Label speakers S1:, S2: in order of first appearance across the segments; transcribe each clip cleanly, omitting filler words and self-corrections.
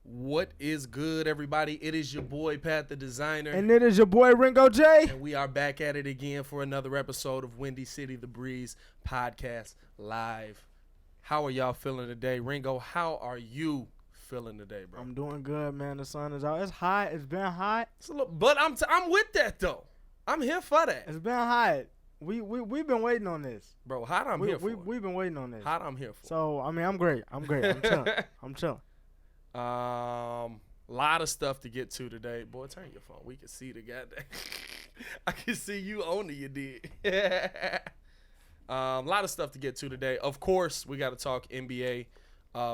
S1: What is good, everybody? It is your boy, Pat the Designer.
S2: And it is your boy, Ringo J.
S1: And we are back at it again for another episode of Windy City The Breeze Podcast Live. How are y'all feeling today? Ringo, how are you feeling today, bro?
S2: I'm doing good, man. The sun is out. It's hot. It's been hot.
S1: But I'm with that, though. I'm here for that.
S2: It's been hot. We've been waiting on this.
S1: Bro, hot I'm here for.
S2: We've been waiting on this.
S1: Hot I'm here for.
S2: So, I mean, I'm great. I'm chilling. I'm chilling.
S1: Lot of stuff to get to today. Boy, turn your phone. We can see the goddamn. I can see you on it. You did. Lot of stuff to get to today. Of course, we got to talk NBA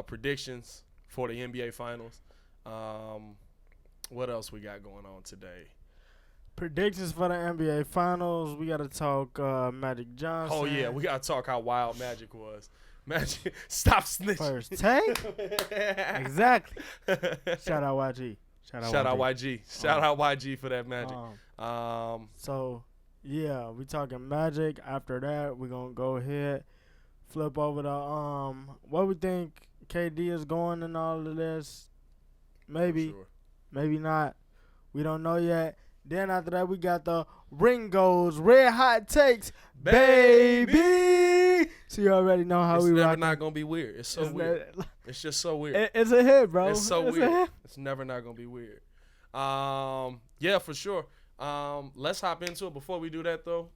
S1: predictions for the NBA Finals. What else we got going on today?
S2: Predictions for the NBA Finals. We got to talk Magic Johnson.
S1: Oh, yeah. We got to talk how wild Magic was. Magic, stop snitching.
S2: First take. Exactly. Shout out YG.
S1: Shout out YG. Shout out YG for that Magic.
S2: So, yeah, we talking Magic. After that, we're going to go ahead, flip over to what we think KD is going in all of this. Maybe.
S1: Sure.
S2: Maybe not. We don't know yet. Then after that, we got the Ringos Red Hot Takes, baby. So you already know how
S1: it's
S2: we rock.
S1: It's never not going to be weird. It's so weird. It's just so weird.
S2: It's a hit, bro.
S1: It's so weird. It's never not going to be weird. Yeah, for sure. Let's hop into it. Before we do that, though,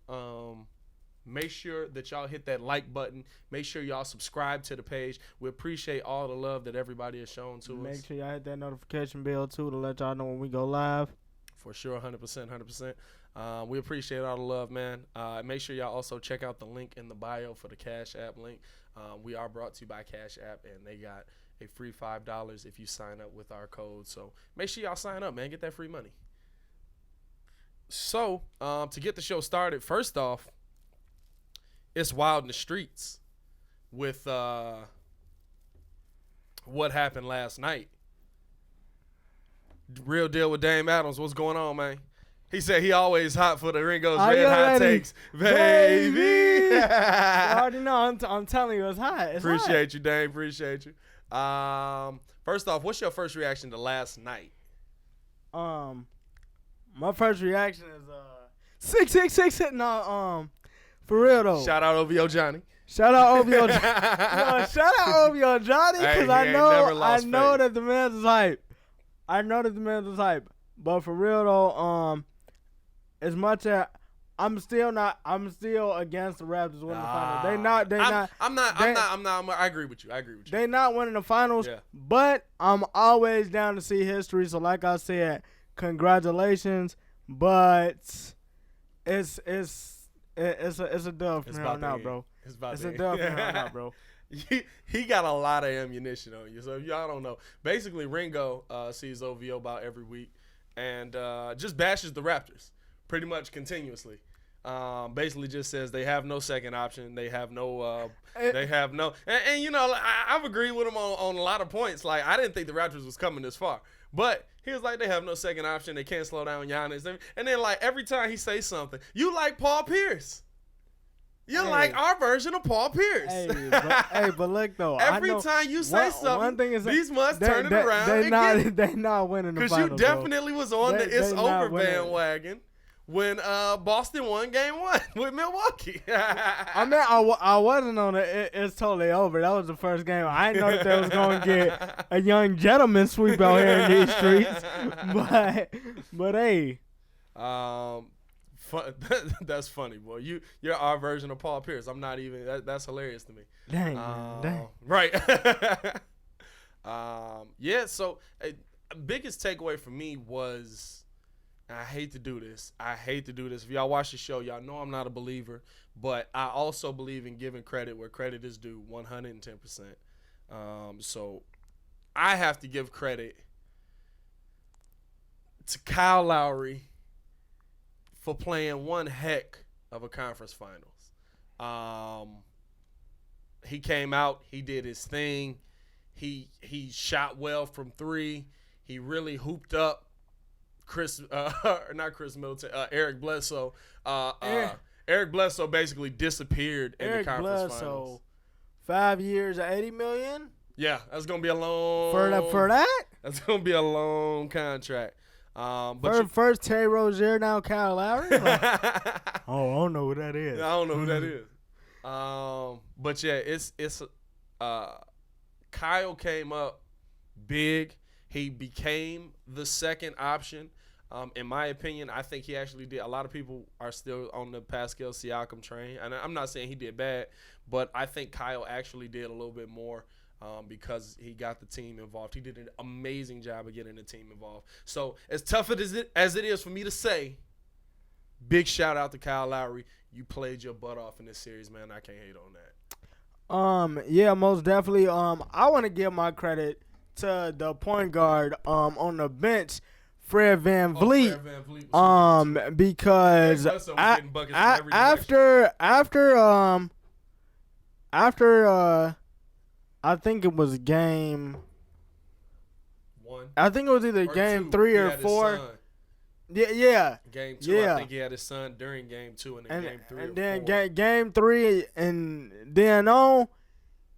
S1: make sure that y'all hit that like button. Make sure y'all subscribe to the page. We appreciate all the love that everybody has shown to us.
S2: Make sure y'all hit that notification bell, too, to let y'all know when we go live.
S1: For sure, 100%. We appreciate all the love, man. Make sure y'all also check out the link in the bio for the Cash App link. We are brought to you by Cash App, and they got a free $5 if you sign up with our code. So make sure y'all sign up, man. Get that free money. So to get the show started, first off, it's wild in the streets with what happened last night. Real deal with Dame Adams. What's going on, man? He said he always hot for the Ringos Red Hot Takes, baby.
S2: You already know. I'm telling you, it's hot. It's
S1: Appreciate you, Dame. Appreciate you. First off, what's your first reaction to last night?
S2: My first reaction is 666. No, for real though.
S1: Shout out OVO Johnny.
S2: Shout out OVO Johnny. Shout out OVO Johnny because I know that the man's is hype. But for real though, as much as I'm still against the Raptors winning the finals.
S1: I agree with you.
S2: They not winning the finals, but I'm always down to see history. So like I said, congratulations. But it's a dub from here on out, bro. It's a dub from here on out, bro.
S1: He got a lot of ammunition on you. So if y'all don't know, basically Ringo sees OVO about every week and just bashes the Raptors pretty much continuously. Basically just says they have no second option. They have no and you know, I've agreed with him on a lot of points. Like, I didn't think the Raptors was coming this far. But he was like, they have no second option. They can't slow down Giannis. And then, like, every time he says something, you like Paul Pierce. You're like our version of Paul Pierce.
S2: But look though.
S1: Every time you say something, these must turn it around.
S2: They not winning the finals.
S1: Because you definitely was on the It's Over bandwagon when Boston won Game 1 with Milwaukee.
S2: I mean, I wasn't on it. It's totally over. That was the first game. I didn't know that they was going to get a young gentleman sweep out here in these streets. But hey.
S1: That's funny, boy. You're our version of Paul Pierce. I'm not even. That's hilarious to me.
S2: Dang.
S1: Right. Yeah. So, biggest takeaway for me was, I hate to do this. If y'all watch the show, y'all know I'm not a believer, but I also believe in giving credit where credit is due, 110%. So, I have to give credit to Kyle Lowry for playing one heck of a conference finals. He came out, he did his thing. He shot well from three. He really hooped up Eric Bledsoe. Eric Bledsoe basically disappeared in the conference finals.
S2: 5 years, $80 million.
S1: Yeah, that's gonna be a long
S2: for that.
S1: That's gonna be a long contract. But
S2: first Terry Rozier, now Kyle Lowry. Like, I don't know who that is.
S1: I don't know who that is. But yeah, it's Kyle came up big. He became the second option. In my opinion, I think he actually did. A lot of people are still on the Pascal Siakam train, and I'm not saying he did bad, but I think Kyle actually did a little bit more because he got the team involved. He did an amazing job of getting the team involved. So as tough as it is for me to say, big shout out to Kyle Lowry. You played your butt off in this series, man. I can't hate on that.
S2: Yeah, most definitely. I want to give my credit to the point guard on the bench, Fred VanVleet. Because after I think it was game
S1: 1.
S2: I think it was either game
S1: 2.
S2: 3 or 4. Yeah.
S1: Game 2, I think he had his son during game 2 and then game 3
S2: and
S1: then
S2: 4. Game 3 and then on,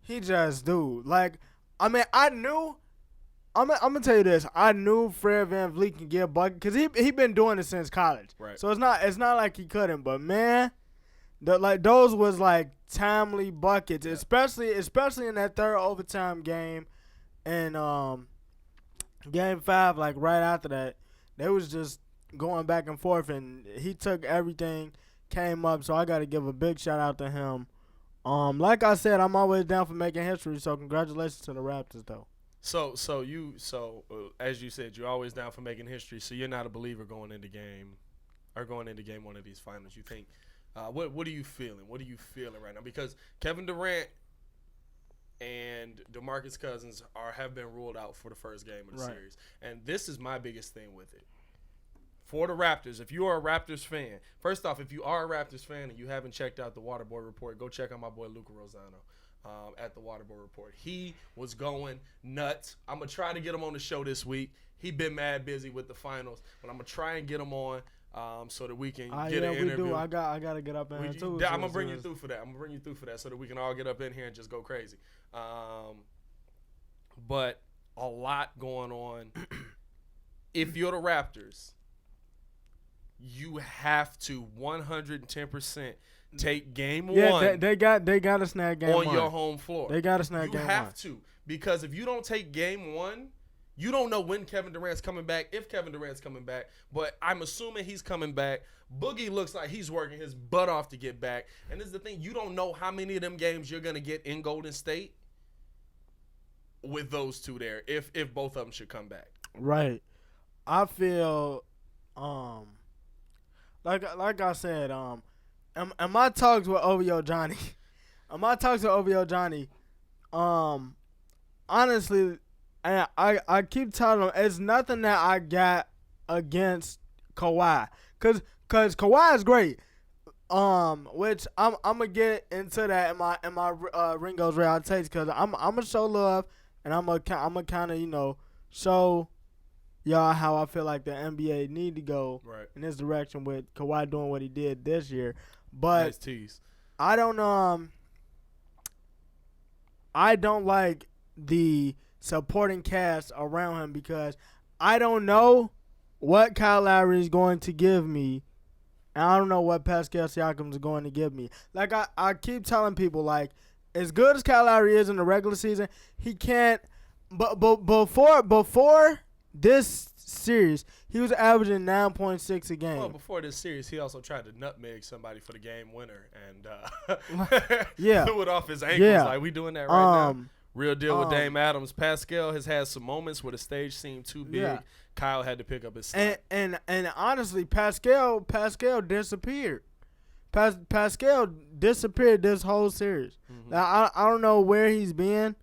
S2: he just like, I mean, I'm gonna tell you this. I knew Fred VanVleet can get buckets because he been doing it since college.
S1: Right.
S2: So it's not like he couldn't. But man, those was like timely buckets, especially in that third overtime game, and game 5. Like right after that, they was just going back and forth, and he took everything, came up. So I got to give a big shout out to him. Like I said, I'm always down for making history. So congratulations to the Raptors, though.
S1: So as you said, you're always down for making history. So you're not a believer going into game 1 of these finals. You think, what are you feeling? What are you feeling right now? Because Kevin Durant and Demarcus Cousins have been ruled out for the first game of the series, and this is my biggest thing with it. For the Raptors, if you are a Raptors fan, first off, if you are a Raptors fan and you haven't checked out the Waterboy Report, go check out my boy Luca Rosano. At the Waterboy Report. He was going nuts. I'm going to try to get him on the show this week. He been mad busy with the finals, but I'm going to try and get him on so that we can get an interview.
S2: We do. I got to get up in here too.
S1: I'm going to bring you through for that. So that we can all get up in here and just go crazy. But a lot going on. If you're the Raptors, you have to 110% take game 1.
S2: Yeah, they got to snag game 1
S1: on your home floor.
S2: They got to snag game 1.
S1: You have to, because if you don't take game 1, you don't know when Kevin Durant's coming back, if Kevin Durant's coming back. But I'm assuming he's coming back. Boogie looks like he's working his butt off to get back. And this is the thing, you don't know how many of them games you're gonna get in Golden State with those two there, if both of them should come back.
S2: Right. I feel like I said, in my talks with OVO Johnny, honestly, and I keep telling him it's nothing that I got against Kawhi, cause Kawhi is great, which I'm gonna get into that in my Ringos Real takes, cause I'm gonna show love, and I'm gonna kind of show y'all how I feel like the NBA need to go in this direction with Kawhi doing what he did this year. But
S1: nice tease.
S2: I don't like the supporting cast around him, because I don't know what Kyle Lowry is going to give me, and I don't know what Pascal Siakam is going to give me. Like I keep telling people, like, as good as Kyle Lowry is in the regular season, he can't. But before this series, he was averaging 9.6 a game.
S1: Well, before this series, he also tried to nutmeg somebody for the game winner and threw it off his ankles.
S2: Yeah.
S1: Like, we doing that right now. Real deal with Dame Adams. Pascal has had some moments where the stage seemed too big.
S2: Yeah.
S1: Kyle had to pick up his slack.
S2: And honestly, Pascal disappeared. Pascal disappeared this whole series. Mm-hmm. Now, I don't know where he's been,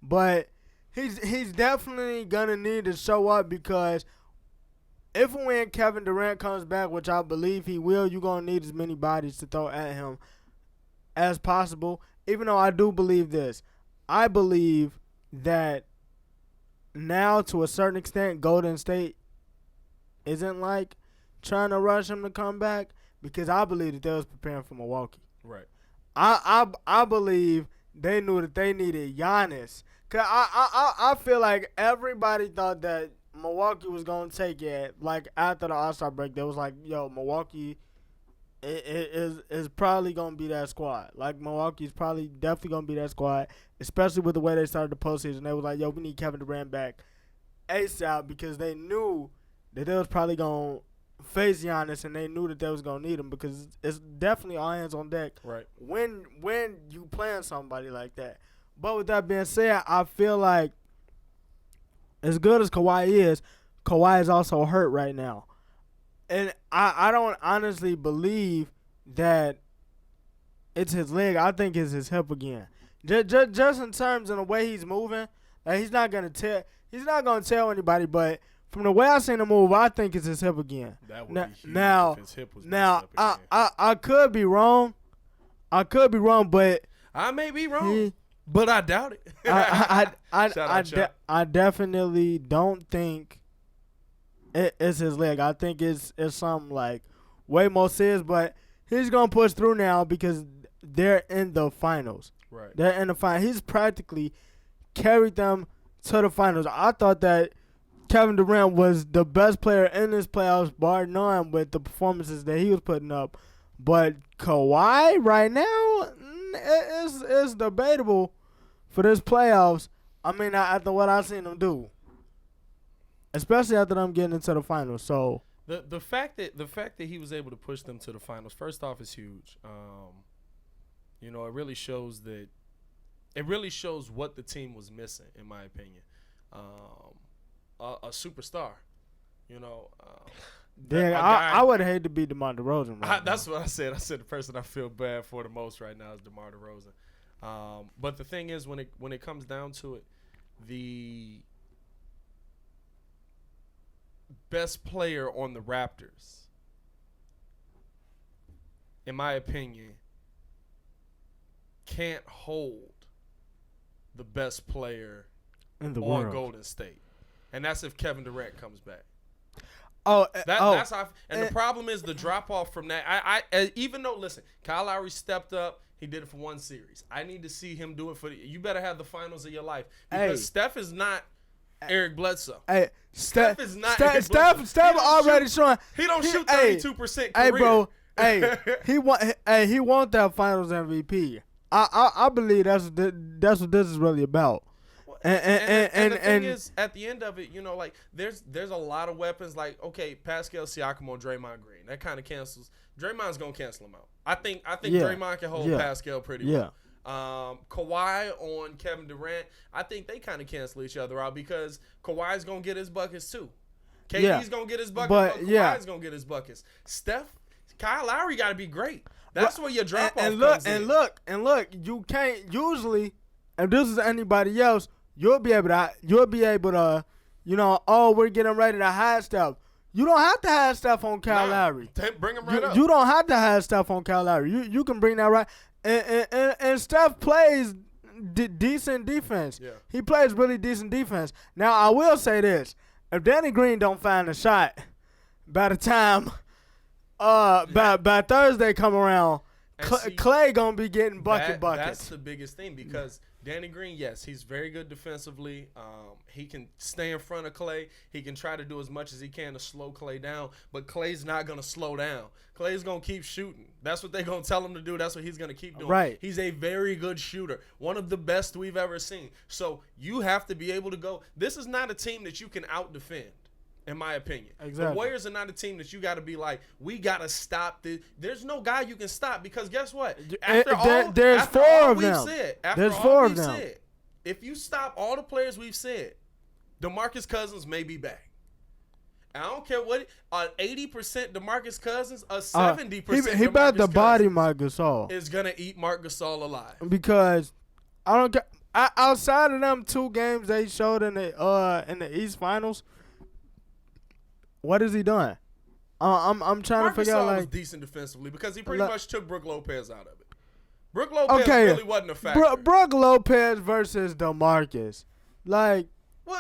S2: but he's definitely gonna need to show up, because if and when Kevin Durant comes back, which I believe he will, you're gonna need as many bodies to throw at him as possible. Even though I do believe this, I believe that now, to a certain extent, Golden State isn't like trying to rush him to come back, because I believe that they was preparing for Milwaukee.
S1: Right.
S2: I believe they knew that they needed Giannis. Cause I feel like everybody thought that Milwaukee was gonna take it. Like after the All-Star break, they was like, "Yo, Milwaukee is probably gonna be that squad. Like Milwaukee's probably definitely gonna be that squad, especially with the way they started the postseason. They was like, "Yo, we need Kevin Durant back ASAP," because they knew that they was probably gonna face Giannis, and they knew that they was gonna need him because it's definitely all hands on deck.
S1: Right.
S2: When you playing somebody like that. But with that being said, I feel like as good as Kawhi is also hurt right now. And I don't honestly believe that it's his leg. I think it's his hip again. Just in terms of the way he's moving, like he's not gonna tell anybody, but from the way I seen him move, I think it's his hip again.
S1: That would be huge if his hip was messed up again.
S2: I could be wrong. But
S1: I may be wrong. But I doubt it.
S2: I definitely don't think it's his leg. I think it's something like way more serious. But he's gonna push through now because they're in the finals.
S1: Right.
S2: They're in the finals. He's practically carried them to the finals. I thought that Kevin Durant was the best player in this playoffs, bar none, with the performances that he was putting up. But Kawhi right now is debatable for this playoffs. I mean, after what I've seen him do, especially after them getting into the finals. So
S1: the fact that he was able to push them to the finals, first off, is huge. It really shows what the team was missing, in my opinion. A superstar.
S2: I would hate to be Demar Derozan.
S1: That's what I said. I said the person I feel bad for the most right now is Demar Derozan. But the thing is, when it comes down to it, the best player on the Raptors, in my opinion, can't hold the best player
S2: in the
S1: on
S2: world.
S1: Golden State, and that's if Kevin Durant comes back.
S2: That's
S1: how. And the problem is the drop off from that. I even though, listen, Kyle Lowry stepped up. He did it for one series. I need to see him do it for you better have the finals of your life because Steph is not Eric Bledsoe.
S2: Steph
S1: is not.
S2: Steph already showing
S1: he don't shoot 32% career.
S2: Hey, bro. He want that Finals MVP. I believe that's what this is really about.
S1: And the thing is, at the end of it, there's a lot of weapons. Like, okay, Pascal Siakam or Draymond Green. That kind of cancels. Draymond's gonna cancel him out. I think Draymond can hold Pascal pretty well. Kawhi on Kevin Durant, I think they kind of cancel each other out because Kawhi's gonna get his buckets too. KD's gonna get his buckets, but Kawhi's gonna get his buckets. Kyle Lowry got to be great. That's where your drop off comes in.
S2: And look, you can't usually. If this is anybody else, you'll be able to, we're getting ready to hide stuff. You don't have to hide stuff on Kyle Lowry.
S1: Bring him right up.
S2: You don't have to hide stuff on Kyle Lowry. You can bring that right. And Steph plays decent defense. Yeah. He plays really decent defense. Now, I will say this. If Danny Green don't find a shot by the time by Thursday come around, Clay going to be getting buckets.
S1: That's the biggest thing because Danny Green, yes, he's very good defensively. He can stay in front of Clay. He can try to do as much as he can to slow Clay down, but Clay's not going to slow down. Clay's going to keep shooting. That's what they're going to tell him to do. That's what he's going to keep doing.
S2: Right.
S1: He's a very good shooter, one of the best we've ever seen. So you have to be able to go. This is not a team that you can out-defend, in my opinion.
S2: Exactly.
S1: The Warriors are not a team that you got to be like, we got to stop this. There's no guy you can stop because guess what?
S2: There's four of them. There's four of them.
S1: If you stop all the players we've said, Demarcus Cousins may be back. I don't care what 80% Demarcus Cousins, 70%
S2: he about to body Marc Gasol.
S1: Is gonna eat Marc Gasol alive
S2: because I don't care. Outside of them 2 games they showed in the East Finals, what has he done? I'm trying to figure out.
S1: Marc Gasol was decent defensively because he pretty much took Brook Lopez out of it. Brook Lopez really wasn't a factor.
S2: Brook Lopez versus Demarcus,
S1: Well,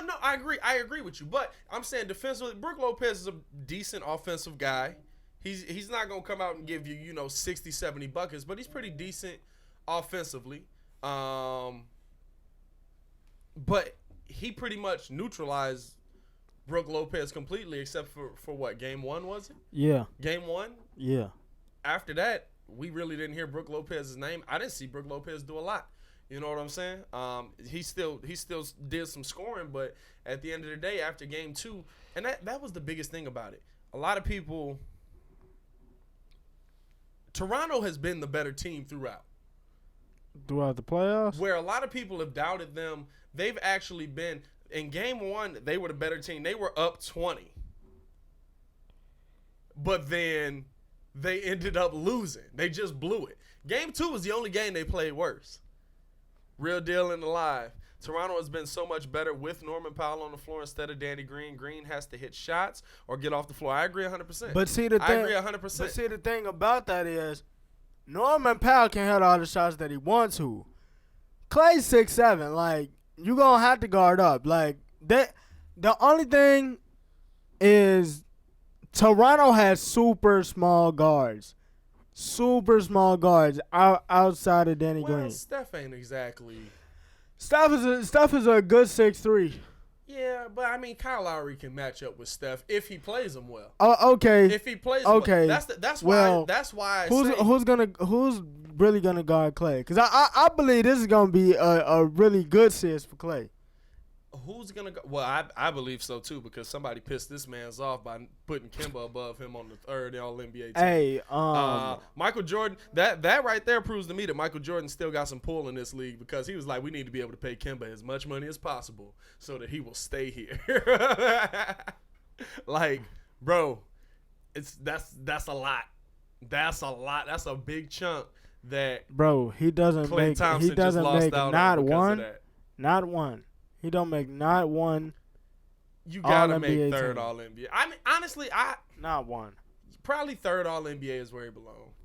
S1: no, I agree with you, but I'm saying defensively, Brook Lopez is a decent offensive guy. He's not gonna come out and give you 60, 70 buckets, but he's pretty decent offensively. But he pretty much neutralized Brook Lopez completely, except for what, game 1 was it?
S2: Yeah.
S1: Game 1?
S2: Yeah.
S1: After that, we really didn't hear Brook Lopez's name. I didn't see Brook Lopez do a lot. You know what I'm saying? He still did some scoring, but at the end of the day, after game 2, and that was the biggest thing about it. A lot of people, Toronto has been the better team throughout
S2: the playoffs.
S1: Where a lot of people have doubted them, they've actually been in game 1. They were the better team. They were up 20, but then they ended up losing. They just blew it. Game 2 was the only game they played worse. Real deal and alive. Toronto has been so much better with Norman Powell on the floor instead of Danny Green. Green has to hit shots or get off the floor. I agree 100%.
S2: But see, I agree 100%. But see, the thing about that is Norman Powell can hit all the shots that he wants to. Clay's 6'7". Like, you going to have to guard up. Like, the only thing is Toronto has super small guards. Super small guards outside of Danny Green.
S1: Steph ain't exactly.
S2: Steph is a good 6'3".
S1: Yeah, but I mean, Kyle Lowry can match up with Steph if he plays him well.
S2: Oh, okay.
S1: If he plays him well. That's why.
S2: Who's really gonna guard Clay? Because I believe this is gonna be a really good series for Clay.
S1: Who's gonna go? Well, I believe so too, because somebody pissed this man's off by putting Kemba above him on the third All-NBA team.
S2: Hey,
S1: Michael Jordan. That right there proves to me that Michael Jordan still got some pull in this league, because he was like, we need to be able to pay Kemba as much money as possible so that he will stay here. Like, bro, that's a lot. That's a lot. That's a big chunk that.
S2: Bro, he doesn't make not one. He don't make not one.
S1: You gotta make third All-NBA. I mean, honestly,
S2: not one.
S1: Probably third All-NBA is where he belongs.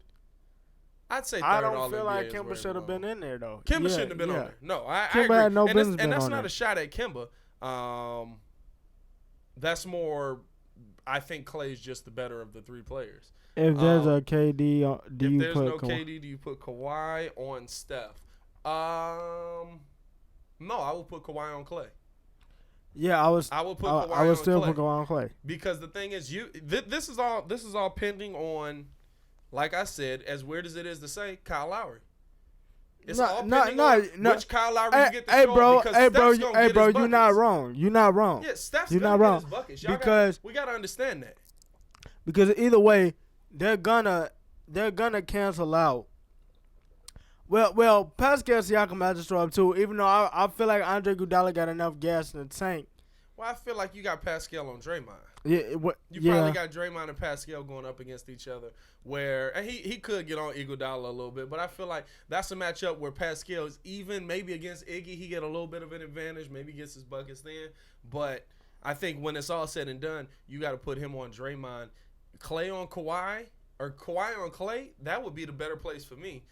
S1: I'd say third
S2: I
S1: All-NBA.
S2: don't feel like Kemba should have been in there though.
S1: Kemba shouldn't have been on there. No, I
S2: Kemba
S1: agree.
S2: had no business
S1: and that's
S2: on
S1: not
S2: there.
S1: a shot at Kemba. That's more. I think Clay's just the better of the three players.
S2: If there's a KD,
S1: if there's no KD, do you put Kawhi on Steph? No, I will put Kawhi on Clay.
S2: Yeah, I will put Kawhi I would still put Kawhi on Clay.
S1: Because the thing is, this is all pending on, like I said, as weird as it is to say, Kyle Lowry. It's all pending on which Kyle Lowry you get to show up, because bro,
S2: you're not wrong. You're not wrong.
S1: Yeah, Steph's gonna get his buckets. Because we gotta understand that.
S2: Because either way, they're gonna cancel out. Well, Pascal Siakam has to show up too, even though I feel like Andre Iguodala got enough gas in the tank.
S1: Well, I feel like you got Pascal on Draymond.
S2: Yeah,
S1: you probably got Draymond and Pascal going up against each other, and he could get on Iguodala a little bit, but I feel like that's a matchup where Pascal is even, maybe against Iggy, he get a little bit of an advantage, maybe gets his buckets then, but I think when it's all said and done, you got to put him on Draymond. Clay on Kawhi, or Kawhi on Clay, that would be the better place for me.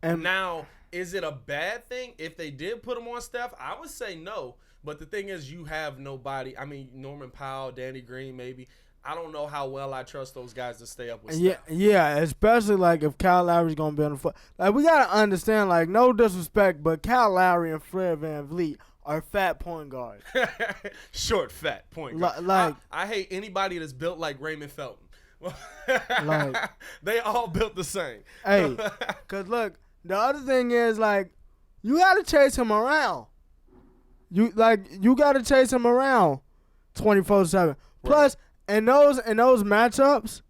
S1: And now, is it a bad thing if they did put him on Steph? I would say no. But the thing is, you have nobody. I mean, Norman Powell, Danny Green, maybe. I don't know how well I trust those guys to stay up with Steph.
S2: Yeah, especially like if Kyle Lowry's gonna be on the floor. Like, we gotta understand, like, no disrespect, but Kyle Lowry and Fred VanVleet are fat point guards.
S1: Short, fat point guards. I hate anybody that's built like Raymond Felton. Like, they all built the same.
S2: Hey, cause look, the other thing is, like, you gotta chase him around. You gotta chase him around 24/7. Right. Plus, in those matchups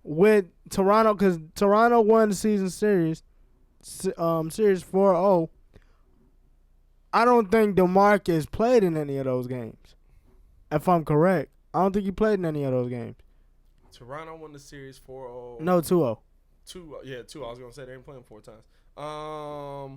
S2: with Toronto, cause Toronto won the season series 4-0. I don't think Demarcus played in any of those games. If I'm correct, I don't think he played in any of those games.
S1: Toronto won the series 4-0.
S2: No, 2-0.
S1: 2-0. I was gonna say they didn't play him 4 times. I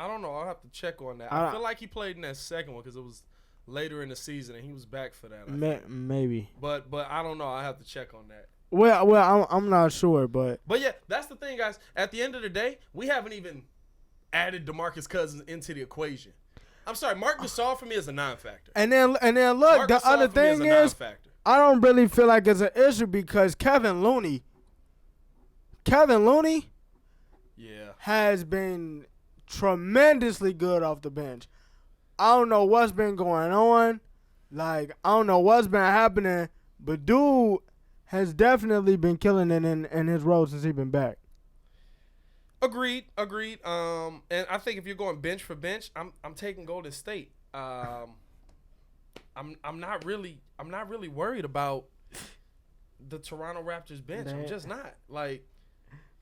S1: don't know. I'll have to check on that. I feel like he played in that second one because it was later in the season and he was back for that.
S2: Maybe.
S1: But I don't know. I have to check on that.
S2: Well, I'm not sure, but
S1: yeah, that's the thing, guys. At the end of the day, we haven't even added DeMarcus Cousins into the equation. I'm sorry, Marc Gasol for me is a non-factor.
S2: And then look, the other thing is I don't really feel like it's an issue because Kevin Looney, has been tremendously good off the bench. I don't know what's been going on. Like, I don't know what's been happening, but dude has definitely been killing it in his role since he's been back.
S1: Agreed. And I think if you're going bench for bench, I'm taking Golden State. I'm not really worried about the Toronto Raptors bench. I'm just not. Like,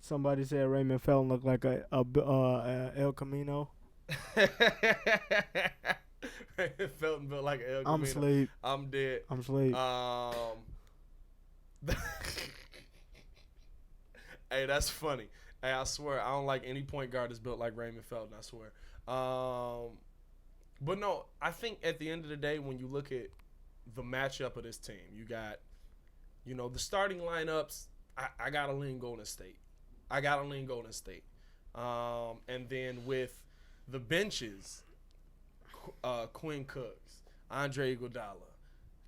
S2: somebody said Raymond Felton looked like a El Camino.
S1: Raymond Felton built like an El Camino.
S2: I'm asleep.
S1: I'm dead.
S2: I'm asleep.
S1: Hey, that's funny. Hey, I swear, I don't like any point guard that's built like Raymond Felton, I swear. But no, I think at the end of the day, when you look at the matchup of this team, you got, the starting lineups, I got to lean Golden State. And then with the benches, Quinn Cooks, Andre Iguodala,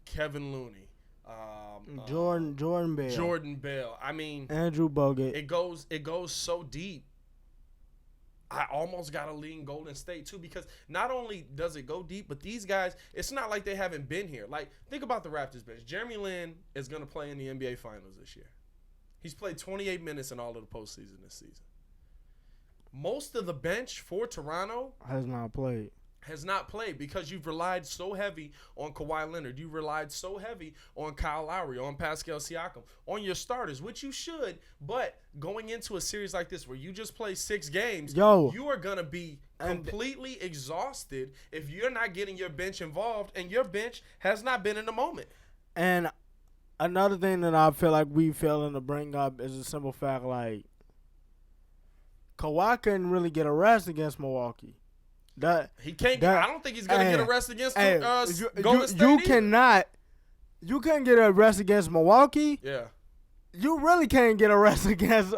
S1: Kevin Looney,
S2: Jordan Bell.
S1: I mean,
S2: Andrew Bogut.
S1: It goes so deep. I almost gotta lean Golden State too, because not only does it go deep, but these guys, it's not like they haven't been here. Like, think about the Raptors bench. Jeremy Lin is gonna play in the NBA Finals this year. He's played 28 minutes in all of the postseason this season. Most of the bench for Toronto
S2: has not played
S1: because you've relied so heavy on Kawhi Leonard. You relied so heavy on Kyle Lowry, on Pascal Siakam, on your starters, which you should. But going into a series like this where you just play 6 games, you are going to be completely exhausted if you're not getting your bench involved, and your bench has not been in the moment.
S2: And another thing that I feel like we failing to bring up is a simple fact, like, Kawhi couldn't really get a rest against Milwaukee.
S1: He can't. I don't think he's gonna get a rest against Golden State.
S2: You couldn't get a rest against Milwaukee.
S1: Yeah.
S2: You really can't get a rest against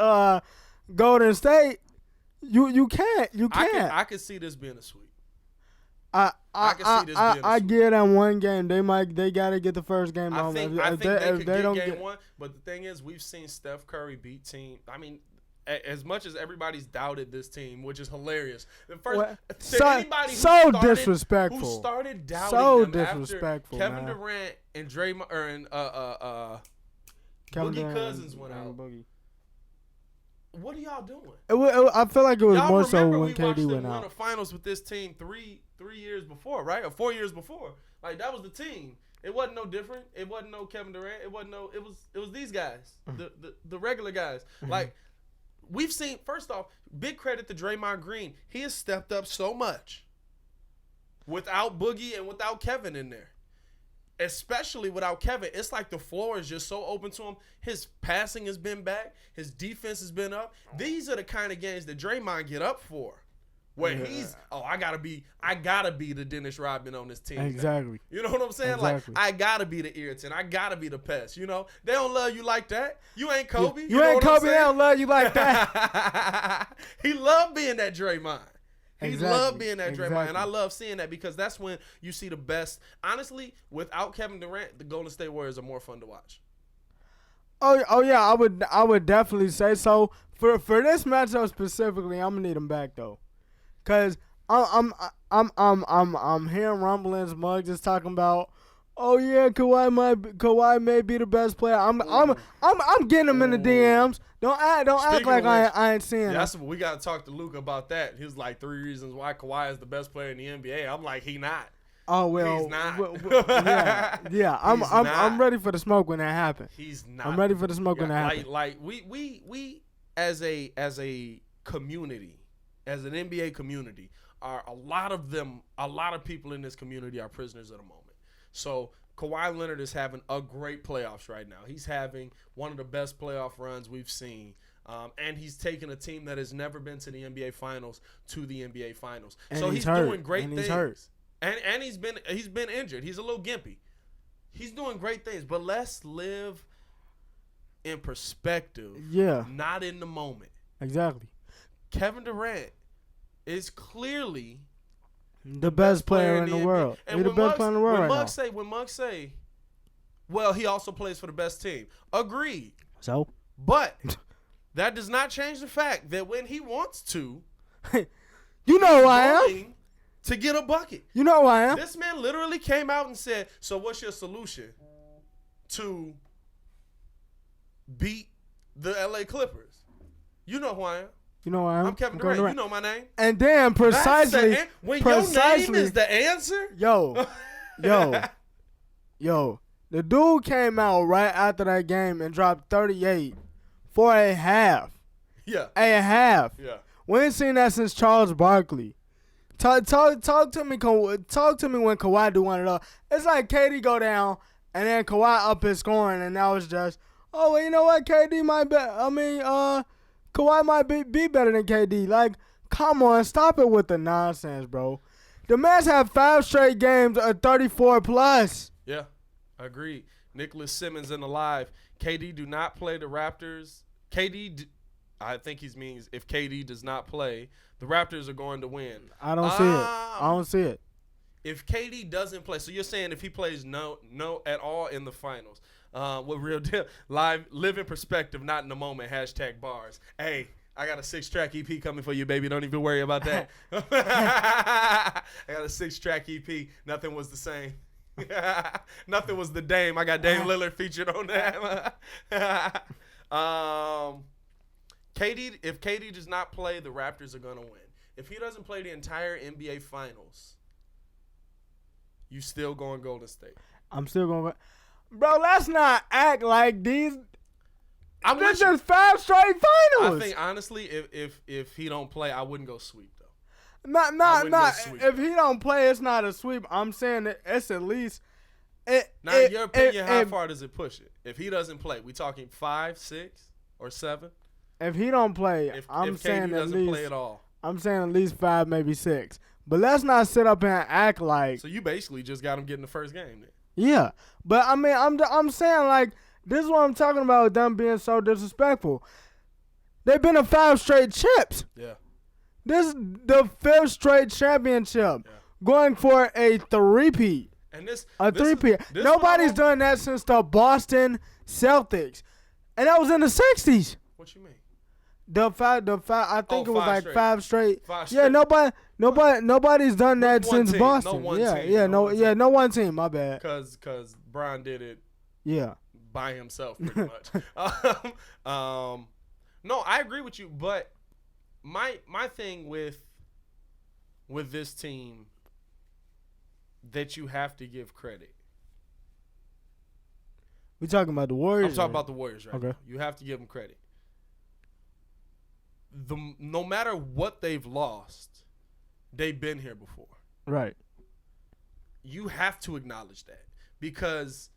S2: Golden State. You can't.
S1: I could see this being a sweep. I
S2: get that one game. They gotta get the first game home.
S1: I think they could get game one. But the thing is, we've seen Steph Curry beat team. I mean, as much as everybody's doubted this team, which is hilarious.
S2: Disrespectful.
S1: Who started doubting them
S2: disrespectful,
S1: after Kevin Durant and Boogie Cousins went out. What are y'all doing?
S2: I feel like it was more so when KD went out.
S1: We watched them win a finals with this team three years before, right? Or 4 years before. Like, that was the team. It wasn't no different. It wasn't no Kevin Durant. It was these guys, the regular guys. Like, we've seen, first off, big credit to Draymond Green. He has stepped up so much without Boogie and without Kevin in there. Especially without Kevin. It's like the floor is just so open to him. His passing has been back. His defense has been up. These are the kind of games that Draymond get up for. Where he's, I gotta be the Dennis Rodman on this team.
S2: Exactly.
S1: Now. You know what I'm saying?
S2: Exactly.
S1: Like, I gotta be the irritant. I gotta be the pest. You know, they don't love you like that. You ain't Kobe.
S2: You ain't Kobe. They don't love you like that.
S1: He loved being that Draymond. He loved being that Draymond,
S2: Exactly.
S1: and I love seeing that, because that's when you see the best. Honestly, without Kevin Durant, the Golden State Warriors are more fun to watch.
S2: Oh yeah, I would definitely say so. For this matchup specifically, I'm gonna need him back though. Cause I'm hearing rumblings. Muggs is talking about, oh yeah, Kawhi may be the best player. I'm getting him in the DMs. Don't act like I ain't seeing it.
S1: We gotta talk to Luke about that. He was like 3 reasons why Kawhi is the best player in the NBA. I'm like, he not.
S2: Oh well,
S1: he's not.
S2: Yeah. I'm ready for the smoke when that happens.
S1: He's not.
S2: I'm ready for the smoke when that happens.
S1: Like we as a community. As an NBA community, are a lot of people in this community are prisoners of the moment. So Kawhi Leonard is having a great playoffs right now. He's having one of the best playoff runs we've seen. And he's taken a team that has never been to the NBA Finals to the NBA Finals.
S2: And
S1: so he's doing great things.
S2: He's hurt.
S1: And he's been injured. He's a little gimpy. He's doing great things. But let's live in perspective.
S2: Yeah.
S1: Not in the moment.
S2: Exactly.
S1: Kevin Durant is clearly
S2: the best player in the world. He's the best player in the world right now.
S1: When Muggs say, well, he also plays for the best team. Agreed.
S2: So?
S1: But that does not change the fact that when he wants to,
S2: you know who I am.
S1: To get a bucket.
S2: You know who I am.
S1: This man literally came out and said, so what's your solution to beat the LA Clippers? You know who I am.
S2: You know who I am.
S1: I'm Kevin Durant. You know my name.
S2: And then precisely.
S1: When your name is the answer.
S2: Yo. The dude came out right after that game and dropped 38 for a half.
S1: Yeah.
S2: A half.
S1: Yeah.
S2: We ain't seen that since Charles Barkley. Talk to me. Talk to me when Kawhi do one of those. It's like KD go down and then Kawhi up his scoring, and now it's just, oh, well, you know what? KD might be. Kawhi might be better than KD. Like, come on, stop it with the nonsense, bro. The man's had 5 straight games of 34 plus.
S1: Yeah, agreed. Nicholas Simmons in the live. KD do not play the Raptors. I think he means if KD does not play, the Raptors are going to win.
S2: I don't see it. I don't see it.
S1: If KD doesn't play, so you're saying if he plays no at all in the finals, what real deal? Live in perspective, not in the moment. #bars. Hey, I got a 6-track EP coming for you, baby. Don't even worry about that. I got a 6-track EP. Nothing was the same. Nothing was the Dame. I got Dame Lillard featured on that. If KD does not play, the Raptors are going to win. If he doesn't play the entire NBA Finals, you still going Golden State.
S2: I'm still going. Bro, let's not act like these.
S1: This
S2: is 5 straight finals.
S1: I think honestly, if he don't play, I wouldn't go sweep though.
S2: Not. If he don't play, it's not a sweep. I'm saying that it's at least.
S1: In your opinion, how far does it push it? If he doesn't play, we talking 5, 6, or 7?
S2: If he don't play, I'm saying
S1: KD doesn't play at all.
S2: I'm saying at least 5, maybe 6. But let's not sit up and act like.
S1: So you basically just got him getting the first game then.
S2: Yeah, but I mean, I'm saying like this is what I'm talking about with them being so disrespectful. They've been to 5 straight chips.
S1: Yeah.
S2: This is the 5th straight championship, going for a three-peat.
S1: And this
S2: three-peat. Nobody's done that since the Boston Celtics, and that was in the '60s.
S1: What you mean?
S2: The five. I think it was like straight. 5 straight.
S1: 5 straight.
S2: Yeah, nobody's done that since
S1: team.
S2: Boston. No one team. My bad.
S1: Because Brian did it.
S2: Yeah.
S1: By himself, pretty much. No, I agree with you, but my thing with this team that you have to give credit.
S2: We talking about the Warriors?
S1: I'm talking about the Warriors right now. You have to give them credit. No matter what they've lost, they've been here before.
S2: Right.
S1: You have to acknowledge that because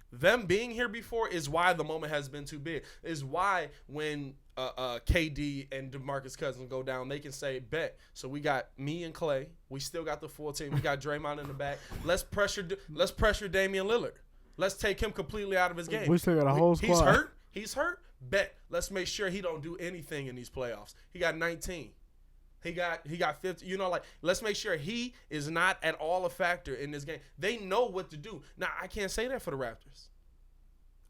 S1: them being here before is why the moment has been too big. Is why when KD and Demarcus Cousins go down, they can say, bet. So we got me and Clay. We still got the full team. We got Draymond in the back. Let's pressure Damian Lillard. Let's take him completely out of his game.
S2: We still got a whole squad.
S1: He's hurt. Bet. Let's make sure he don't do anything in these playoffs. He got 19. He got 50. You know, like, let's make sure he is not at all a factor in this game. They know what to do. Now, I can't say that for the Raptors.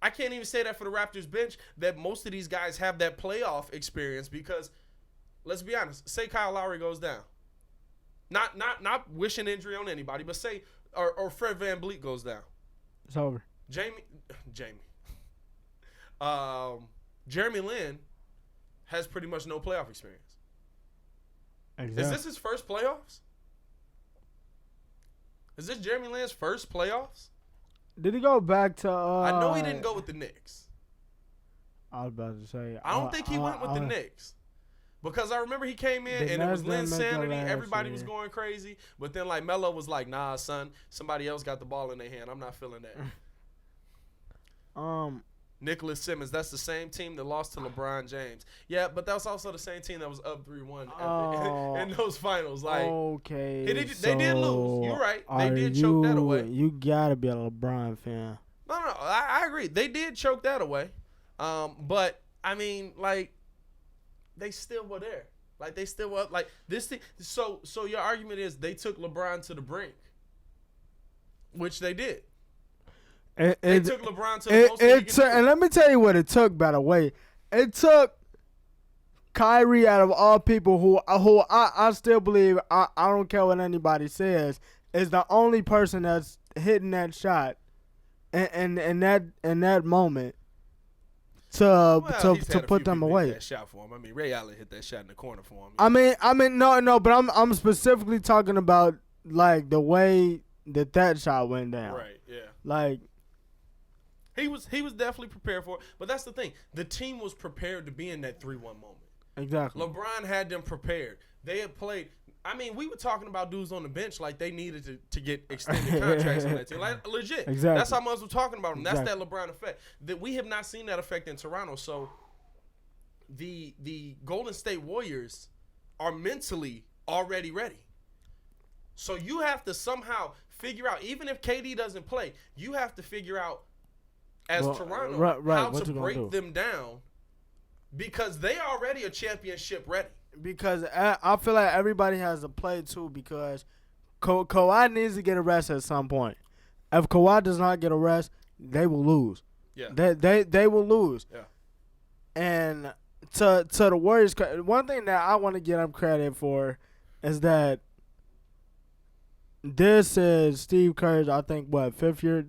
S1: I can't even say that for the Raptors bench, that most of these guys have that playoff experience because, let's be honest, say Kyle Lowry goes down. Not wishing injury on anybody, but say, or Fred VanVleet goes down.
S2: It's over.
S1: Jeremy Lin has pretty much no playoff experience. Exactly. Is this his first playoffs? Is this Jeremy Lin's first playoffs?
S2: Did he go back to...
S1: I know he didn't go with the Knicks.
S2: I was about to say...
S1: I don't think he went with the Knicks. Because I remember he came in and it was Lin's sanity. Everybody was going crazy. But then, like, Melo was like, nah, son, somebody else got the ball in their hand. I'm not feeling that. Nicholas Simmons, that's the same team that lost to LeBron James. Yeah, but that was also the same team that was up 3-1 in those finals. Like,
S2: okay,
S1: they did lose. You're right. They did choke that away.
S2: You gotta be a LeBron fan.
S1: No, I agree. They did choke that away. But I mean, like, they still were there. Like, they still were like this thing. So your argument is they took LeBron to the brink, which they did. They took LeBron to the most.
S2: And let me tell you what it took, by the way. It took Kyrie, out of all people, who I still believe, I don't care what anybody says, is the only person that's hitting that shot, and that moment to put them away.
S1: That shot for him. I mean, Ray Allen hit that shot in the corner for him.
S2: I mean, no, but I'm specifically talking about like the way that shot went down.
S1: Right. Yeah.
S2: Like.
S1: He was definitely prepared for it, but that's the thing. The team was prepared to be in that 3-1 moment.
S2: Exactly.
S1: LeBron had them prepared. They had played. I mean, we were talking about dudes on the bench like they needed to get extended contracts on that team. Like, legit.
S2: Exactly.
S1: That's how much we're talking about them. Exactly. That's that LeBron effect. That we have not seen that effect in Toronto. So the Golden State Warriors are mentally already ready. So you have to somehow figure out, even if KD doesn't play, you have to figure out Toronto how to break them down, because they already are championship ready.
S2: Because I feel like everybody has to play too, because Kawhi needs to get a rest at some point. If Kawhi does not get a rest, they will lose.
S1: Yeah.
S2: They will lose.
S1: Yeah.
S2: And to the Warriors, one thing that I want to give them credit for is that this is Steve Kerr's, I think, fifth year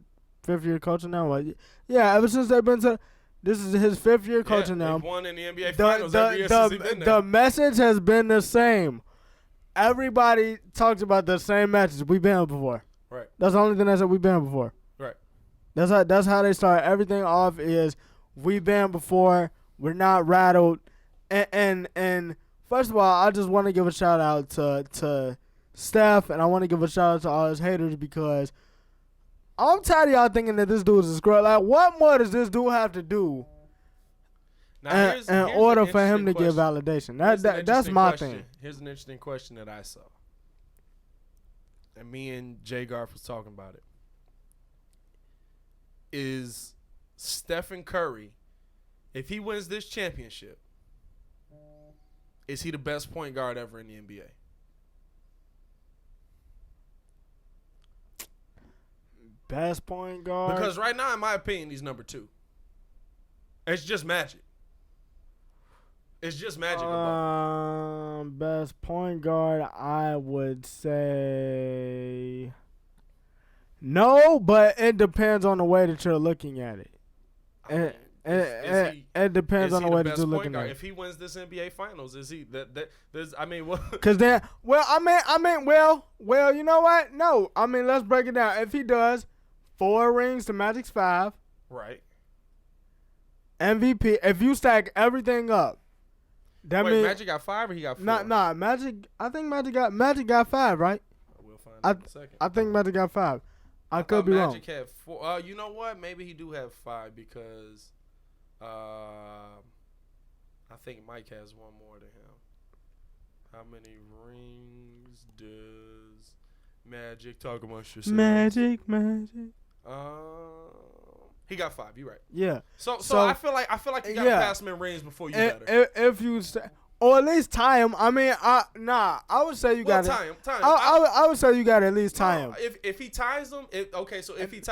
S2: coaching now. Yeah, ever since they've been to, this is his 5th year coaching now.
S1: They've won in the NBA Finals every year since he's been there.
S2: The message has been the same. Everybody talks about the same message. We've been here before.
S1: Right.
S2: That's the only thing I said. We've been here before.
S1: Right.
S2: That's how they start everything off. Is we've been before. We're not rattled. And first of all, I just want to give a shout out to Steph, and I want to give a shout out to all his haters, because I'm tired of y'all thinking that this dude is a scrub. Like, what more does this dude have to do in order for him to give validation? That's my thing.
S1: Here's an interesting question that I saw. And me and Jay Garth was talking about it. Is Stephen Curry, if he wins this championship, is he the best point guard ever in the NBA?
S2: Best point guard?
S1: Because right now, in my opinion, he's number 2. It's just Magic. It's just Magic.
S2: Best point guard, I would say no, but it depends on the way that you're looking at it. It depends on the way that you're looking at it.
S1: If he wins this NBA Finals, is he that? There's, I mean, what?
S2: Because then, well, you know what? No, I mean, let's break it down. If he does 4 rings to Magic's 5,
S1: right?
S2: MVP. If you stack everything up, that means
S1: Magic got 5 or he got 4?
S2: Nah, Magic. I think Magic got 5, right?
S1: We'll find out in a second.
S2: I think Magic got 5. I could be wrong.
S1: Magic had 4. You know what? Maybe he do have 5 because I think Mike has one more than him. How many rings does Magic? Talk amongst yourselves.
S2: Magic.
S1: He got 5. You right.
S2: Yeah.
S1: So I feel like you gotta pass him in rings before you better.
S2: If you or at least tie him. I mean, I would say you got to
S1: tie him.
S2: I would say you got to at least tie him.
S1: If he ties him,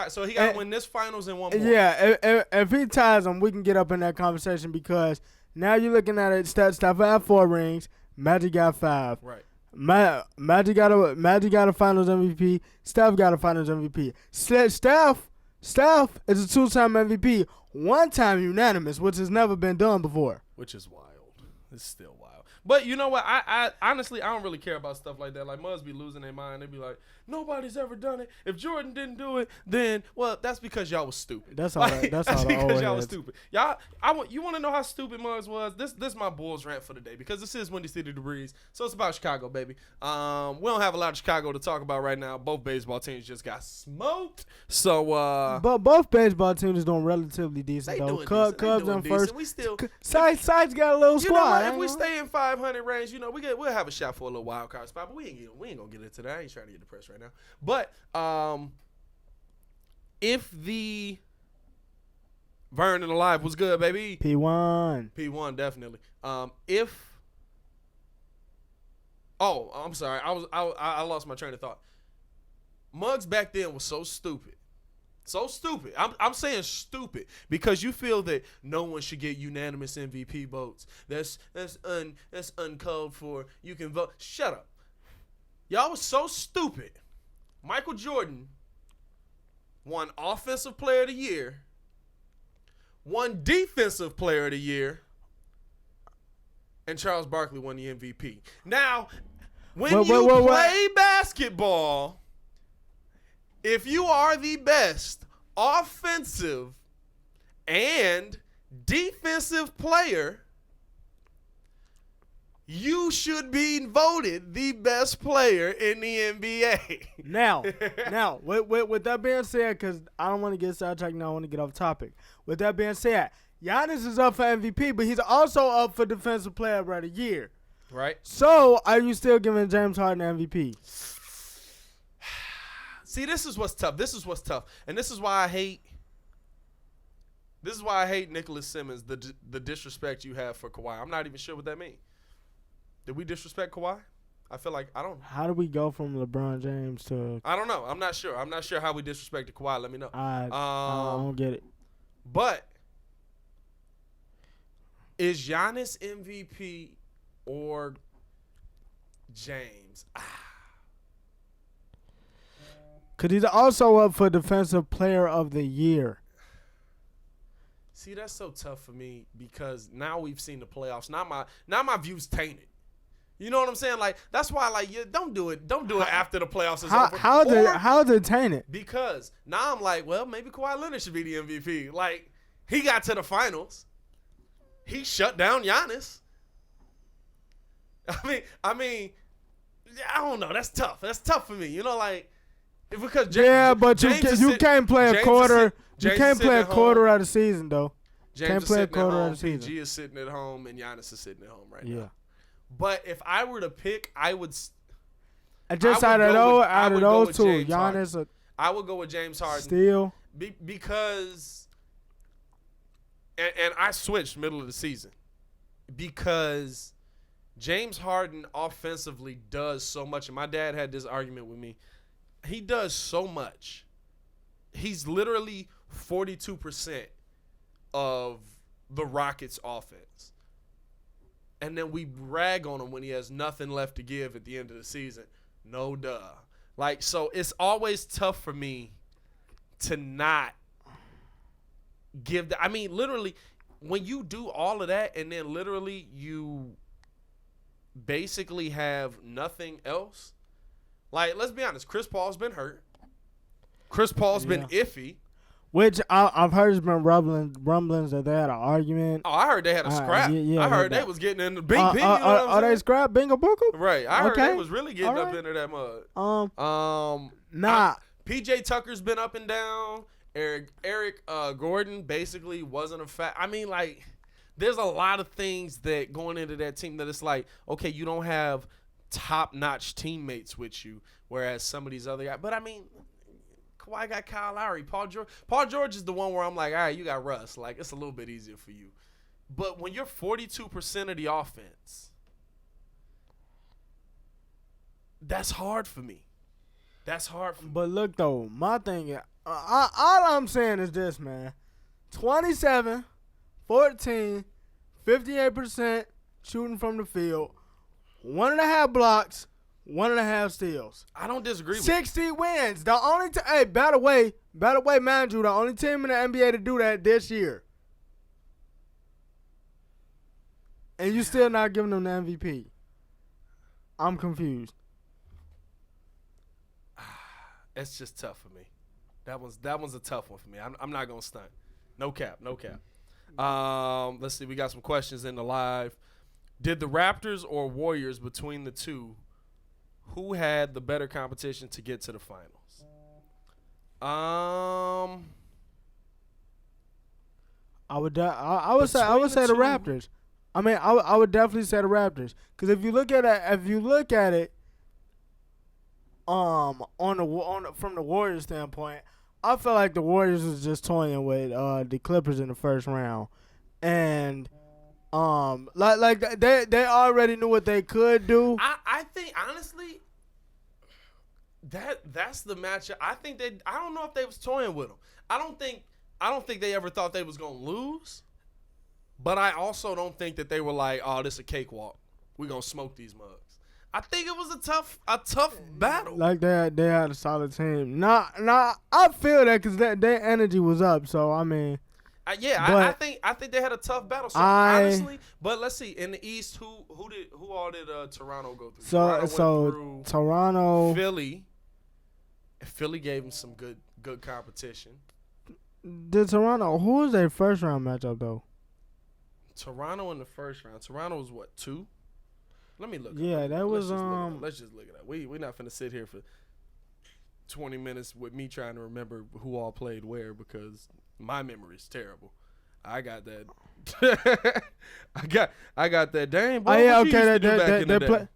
S1: so he got to win this finals and one more.
S2: Yeah, if he ties him, we can get up in that conversation, because now you're looking at it. Steph had 4 rings. Magic got 5.
S1: Right.
S2: Magic got a Finals MVP. Steph got a Finals MVP. Steph is a 2-time MVP, 1-time unanimous, which has never been done before.
S1: Which is wild. It's still wild. But you know what? I honestly, I don't really care about stuff like that. Like, Muzz be losing their mind. They be like, nobody's ever done it. If Jordan didn't do it, then, well, that's because y'all was stupid.
S2: That's all. That's
S1: because y'all was stupid. You want to know how stupid Muzz was? This my Bulls rant for the day, because this is Windy City Degrees, so it's about Chicago, baby. We don't have a lot of Chicago to talk about right now. Both baseball teams just got smoked. So,
S2: but both baseball teams is doing relatively decent though. Cubs on first.
S1: We still.
S2: Sides got a little squad.
S1: You know what? If we stay in 500 range, we'll have a shot for a little wild card spot, but we ain't gonna get into that. I ain't trying to get depressed right now. But if the Burn and Alive was good, baby.
S2: P1
S1: definitely. I'm sorry. I lost my train of thought. Muggs back then was so stupid So stupid. I'm saying stupid because you feel that no one should get unanimous MVP votes. That's uncalled for. You can vote. Shut up. Y'all was so stupid. Michael Jordan won Offensive Player of the Year, won Defensive Player of the Year, and Charles Barkley won the MVP. Now, when you play basketball, if you are the best offensive and defensive player, you should be voted the best player in the NBA.
S2: Now, with that being said, because I don't want to get sidetracked now, I want to get off topic. With that being said, Giannis is up for MVP, but he's also up for Defensive Player of the Year.
S1: Right.
S2: So, are you still giving James Harden MVP?
S1: See, this is what's tough. And this is why I hate Nicholas Simmons, the disrespect you have for Kawhi. I'm not even sure what that means. Did we disrespect Kawhi? I feel like I don't.
S2: How do we go from LeBron James to?
S1: I don't know. I'm not sure how we disrespected Kawhi. Let me know.
S2: I don't get it.
S1: But is Giannis MVP or James?
S2: Because he's also up for Defensive Player of the Year.
S1: See, that's so tough for me because now we've seen the playoffs. Now my view's tainted. You know what I'm saying? Like, that's why, like, don't do it. Don't do it after the playoffs is over.
S2: How's it tainted?
S1: Because now I'm like, well, maybe Kawhi Leonard should be the MVP. Like, he got to the finals. He shut down Giannis. I mean, I don't know. That's tough. That's tough for me. You know, like, because James
S2: you can't play a quarter. You can't play a quarter of the season, though.
S1: James is sitting at home. PG is sitting at home, and Giannis is sitting at home right now. But if I were to pick, I would.
S2: Just out of those two, Giannis.
S1: I would go with James Harden.
S2: Still,
S1: because, and I switched middle of the season because James Harden offensively does so much. And my dad had this argument with me. He does so much. He's literally 42% of the Rockets' offense. And then we rag on him when he has nothing left to give at the end of the season. No duh. Like, so it's always tough for me to not give that. I mean, literally, when you do all of that and then literally you basically have nothing else. Like, let's be honest. Chris Paul's been hurt. Chris Paul's been iffy.
S2: Which I've heard there's been rumblings that they had an argument.
S1: Oh, I heard they had a scrap. I heard they was getting in the big you know
S2: are they scrap Bingo Booker?
S1: Right. I heard they was really getting up into that mud. PJ Tucker's been up and down. Eric Gordon basically wasn't a fact. I mean, like, there's a lot of things that going into that team that it's like, okay, you don't have top-notch teammates with you, whereas some of these other guys. But, I mean, Kawhi got Kyle Lowry. Paul George is the one where I'm like, all right, you got Russ. Like, it's a little bit easier for you. But when you're 42% of the offense, that's hard for me.
S2: But look, though, my thing is, all I'm saying is this, man. 27, 14, 58% shooting from the field, 1.5 blocks, 1.5 steals.
S1: I don't disagree with
S2: 60 wins. The only by the way, mind you, the only team in the NBA to do that this year. And you still not giving them the MVP. I'm confused.
S1: It's just tough for me. That one's a tough one for me. I'm not gonna stunt. No cap. Let's see. We got some questions in the live. Did the Raptors or Warriors between the two, who had the better competition to get to the finals?
S2: I would say the Raptors. I mean, I would definitely say the Raptors, because if you look at it, from the Warriors standpoint, I feel like the Warriors was just toying with the Clippers in the first round, and they already knew what they could do.
S1: I think honestly, That's the matchup. I don't know if they was toying with them. I don't think they ever thought they was gonna lose. But I also don't think that they were like, oh, this is a cakewalk. We're gonna smoke these mugs. I think it was a tough battle.
S2: Like they had a solid team. Nah, I feel that because their energy was up. So I mean,
S1: I think they had a tough battle. So honestly, but let's see in the East, who all did Toronto go through?
S2: Toronto,
S1: Philly. Philly gave them some good competition.
S2: Did Toronto? Who was their first round matchup though?
S1: Toronto in the first round. Toronto was what, 2? Let me look.
S2: Yeah, that was
S1: Let's just look at that. We're not finna sit here for 20 minutes with me trying to remember who all played where because my memory is terrible. I got that. I got that. Dang, boy,
S2: they play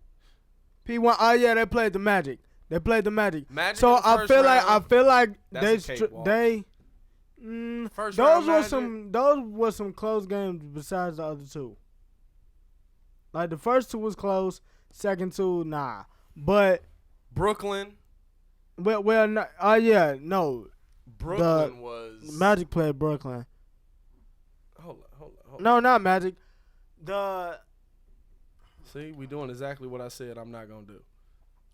S2: P1. Oh yeah, they played the Magic. So I feel like they. Those were some close games besides the other two. Like the first two was close, second two nah. But
S1: Brooklyn.
S2: No.
S1: Brooklyn was
S2: Magic played Brooklyn.
S1: Hold on.
S2: No, not Magic.
S1: See, we doing exactly what I said I'm not gonna do.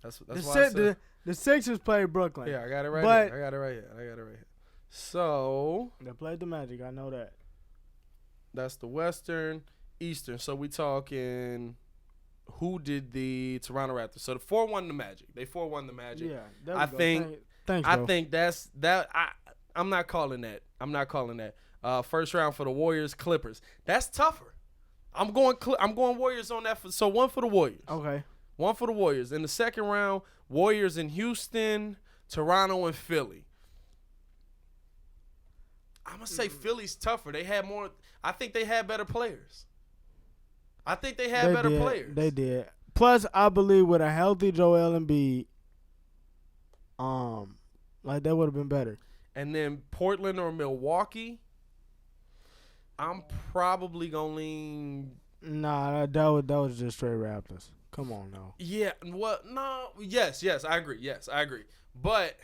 S1: That's why I said
S2: the Sixers played Brooklyn.
S1: Yeah, I got it right here. I got it right here. So
S2: they played the Magic. I know that.
S1: That's the Western, Eastern. So we talking. Who did the Toronto Raptors? So the 4-1 the Magic. They 4-1 the Magic.
S2: Yeah,
S1: I think.
S2: Thanks,
S1: I think that's that. I'm not calling that. First round for the Warriors, Clippers. That's tougher. I'm going Warriors on that. So 1 for the Warriors.
S2: Okay.
S1: 1 for the Warriors. In the second round, Warriors in Houston, Toronto, and Philly. I'm going to say Philly's tougher. They had more. I think they had better players. They
S2: did. Plus, I believe with a healthy Joel Embiid, like that would have been better.
S1: And then Portland or Milwaukee, I'm probably going to lean.
S2: Nah, that was just straight Raptors. Come on now.
S1: Yeah, well, no. Yes, I agree. But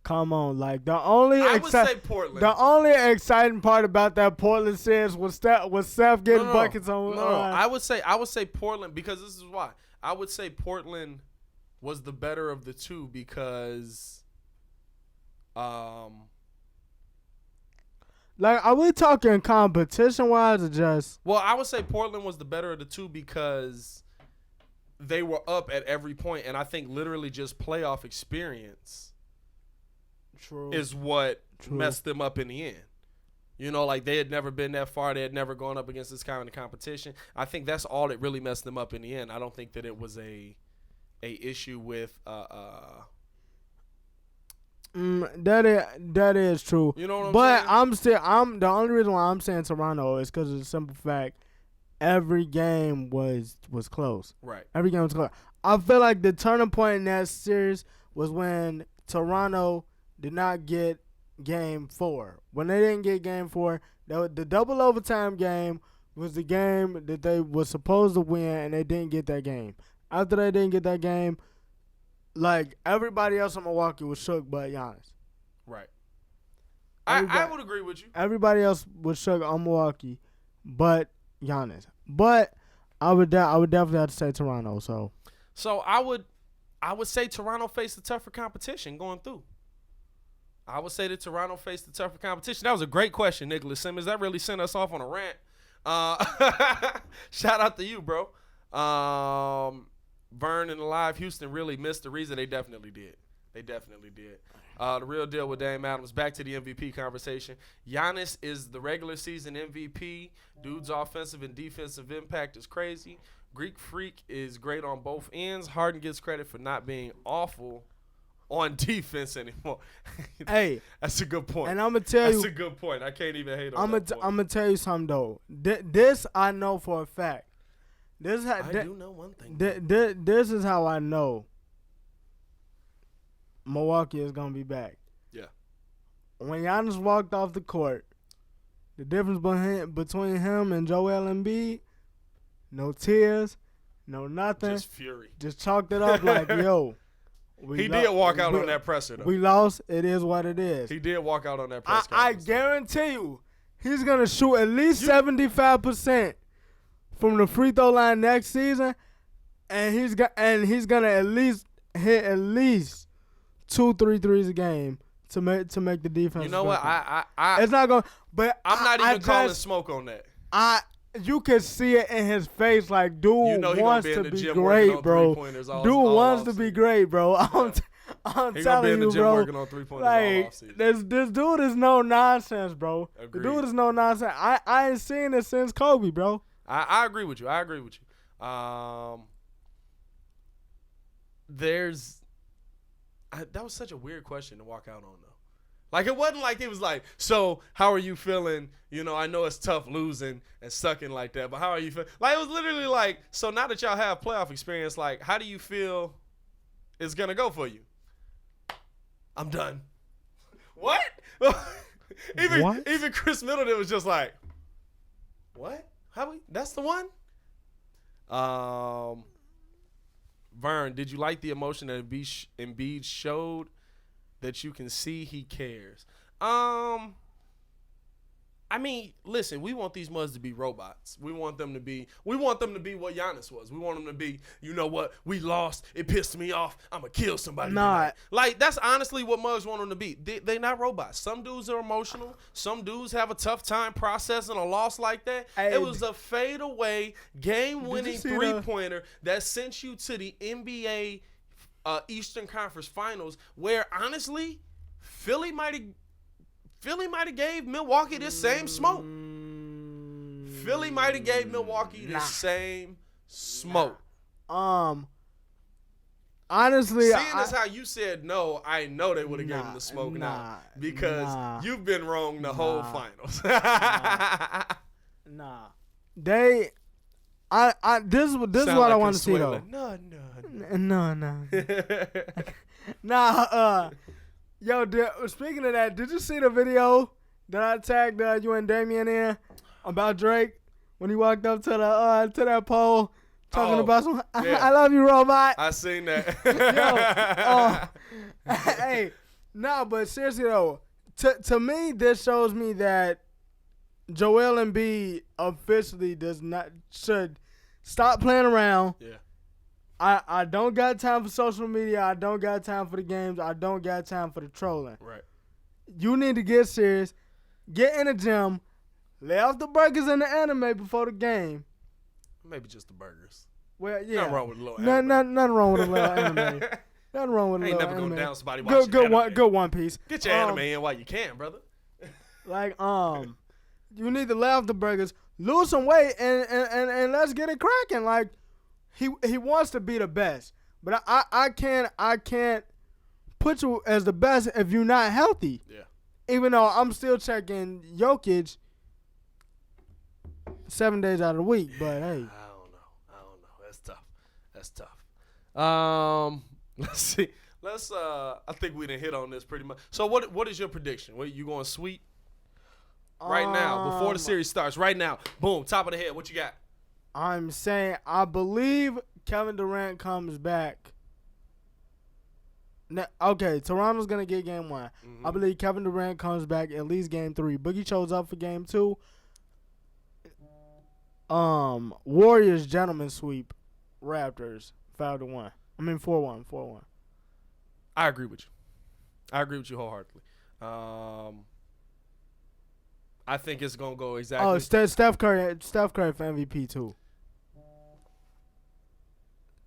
S2: come on, like I would
S1: say Portland.
S2: The only exciting part about that Portland series was Steph getting buckets on.
S1: No, I would say Portland because this is why. I would say Portland was the better of the two because,
S2: like, are we talking competition wise or just?
S1: Well, I would say Portland was the better of the two because they were up at every point, and I think literally just playoff experience.
S2: True.
S1: Is what messed them up in the end. You know, like they had never been that far. They had never gone up against this kind of competition. I think that's all that really messed them up in the end. I don't think that it was a issue with
S2: that is true.
S1: You know what I'm saying?
S2: I'm the only reason why I'm saying Toronto is because of the simple fact every game was close.
S1: Right.
S2: Every game was close. I feel like the turning point in that series was when Toronto did not get game 4. When they didn't get game 4, the double overtime game was the game that they were supposed to win, and they didn't get that game. After they didn't get that game, like everybody else in Milwaukee was shook but Giannis.
S1: Right. I would agree with you.
S2: Everybody else was shook on Milwaukee but Giannis. But I would definitely have to say Toronto. So
S1: I would say Toronto faced a tougher competition going through. I would say that Toronto faced a tougher competition. That was a great question, Nicholas Simmons. That really sent us off on a rant. Shout out to you, bro. Vern and Alive Houston really missed the reason. They definitely did. The real deal with Dame Adams. Back to the MVP conversation. Giannis is the regular season MVP. Dude's offensive and defensive impact is crazy. Greek Freak is great on both ends. Harden gets credit for not being awful on defense anymore.
S2: Hey,
S1: that's a good point.
S2: And I'm gonna tell you,
S1: that's a good point. I can't even hate on that point.
S2: I'm gonna tell you something though. This I know for a fact.
S1: I do know one thing.
S2: This is how I know Milwaukee is gonna be back.
S1: Yeah.
S2: When Giannis walked off the court, the difference between him and Joel Embiid, no tears, no nothing.
S1: Just fury.
S2: Just chalked it up like, yo.
S1: He did walk out on that presser, though.
S2: We lost. It is what it is.
S1: He did walk out on that press
S2: I
S1: conference.
S2: guarantee you, he's going to shoot at least 75% from the free throw line next season, and he's going to at least hit at least 2-3 threes a game to make the defense.
S1: You know what?
S2: It's not going. But
S1: I'm not even calling smoke on that.
S2: You can see it in his face, like dude wants to be great, bro. Dude wants to be great, bro. I'm telling you, bro. Like this dude is no nonsense, bro. Agreed. The dude is no nonsense. I ain't seen it since Kobe, bro.
S1: I agree with you. That was such a weird question to walk out on, though. Like, it wasn't like it was like, so how are you feeling? You know, I know it's tough losing and sucking like that, but how are you feeling? Like, it was literally like, so now that y'all have playoff experience, like, how do you feel it's going to go for you? I'm done. What? Even Chris Middleton was just like, what? That's the one? Vern, did you like the emotion that Embiid showed? That you can see he cares. I mean, listen, we want these muds to be robots. We want them to be what Giannis was. We want them to be, you know what, we lost, it pissed me off, I'm going to kill somebody tonight. Like, that's honestly what mugs want them to be. They're not robots. Some dudes are emotional. Some dudes have a tough time processing a loss like that. It was a fadeaway, game-winning three-pointer that sent you to the NBA Eastern Conference Finals, where honestly, Philly might have gave Milwaukee the same smoke. Philly might have gave Milwaukee the same smoke.
S2: Honestly,
S1: seeing as how you said no, I know they would have given the smoke now because you've been wrong the whole finals.
S2: This is what I want to see though. No. Yo, speaking of that, did you see the video that I tagged you and Damian in about Drake when he walked up to that pole talking about some I love you, robot?
S1: I seen that.
S2: But seriously though, to me this shows me that Joel Embiid officially should stop playing around.
S1: Yeah.
S2: I don't got time for social media. I don't got time for the games. I don't got time for the trolling.
S1: Right.
S2: You need to get serious. Get in the gym. Lay off the burgers and the anime before the game.
S1: Maybe just the burgers.
S2: Well, yeah.
S1: Nothing wrong with a little anime.
S2: Nothing wrong with a little anime. Nothing wrong with a little anime. Ain't never going down somebody watching anime. Good One Piece.
S1: Get your anime in while you can, brother.
S2: You need to lay off the burgers, lose some weight, and let's get it cracking. Like, he wants to be the best, but I can't put you as the best if you're not healthy.
S1: Yeah.
S2: Even though I'm still checking Jokic 7 days out of the week, but hey.
S1: I don't know. That's tough. Let's see. I think we done hit on this pretty much. So what is your prediction? What, you going sweep? Right now, before the series starts, right now. Boom, top of the head. What you got?
S2: I'm saying I believe Kevin Durant comes back. Now, okay, Toronto's going to get game 1. Mm-hmm. I believe Kevin Durant comes back at least game 3. Boogie shows up for game 2. Warriors gentlemen sweep Raptors 5-1. 4-1.
S1: I agree with you wholeheartedly. I think it's going to go exactly.
S2: Oh, Steph Curry for MVP too.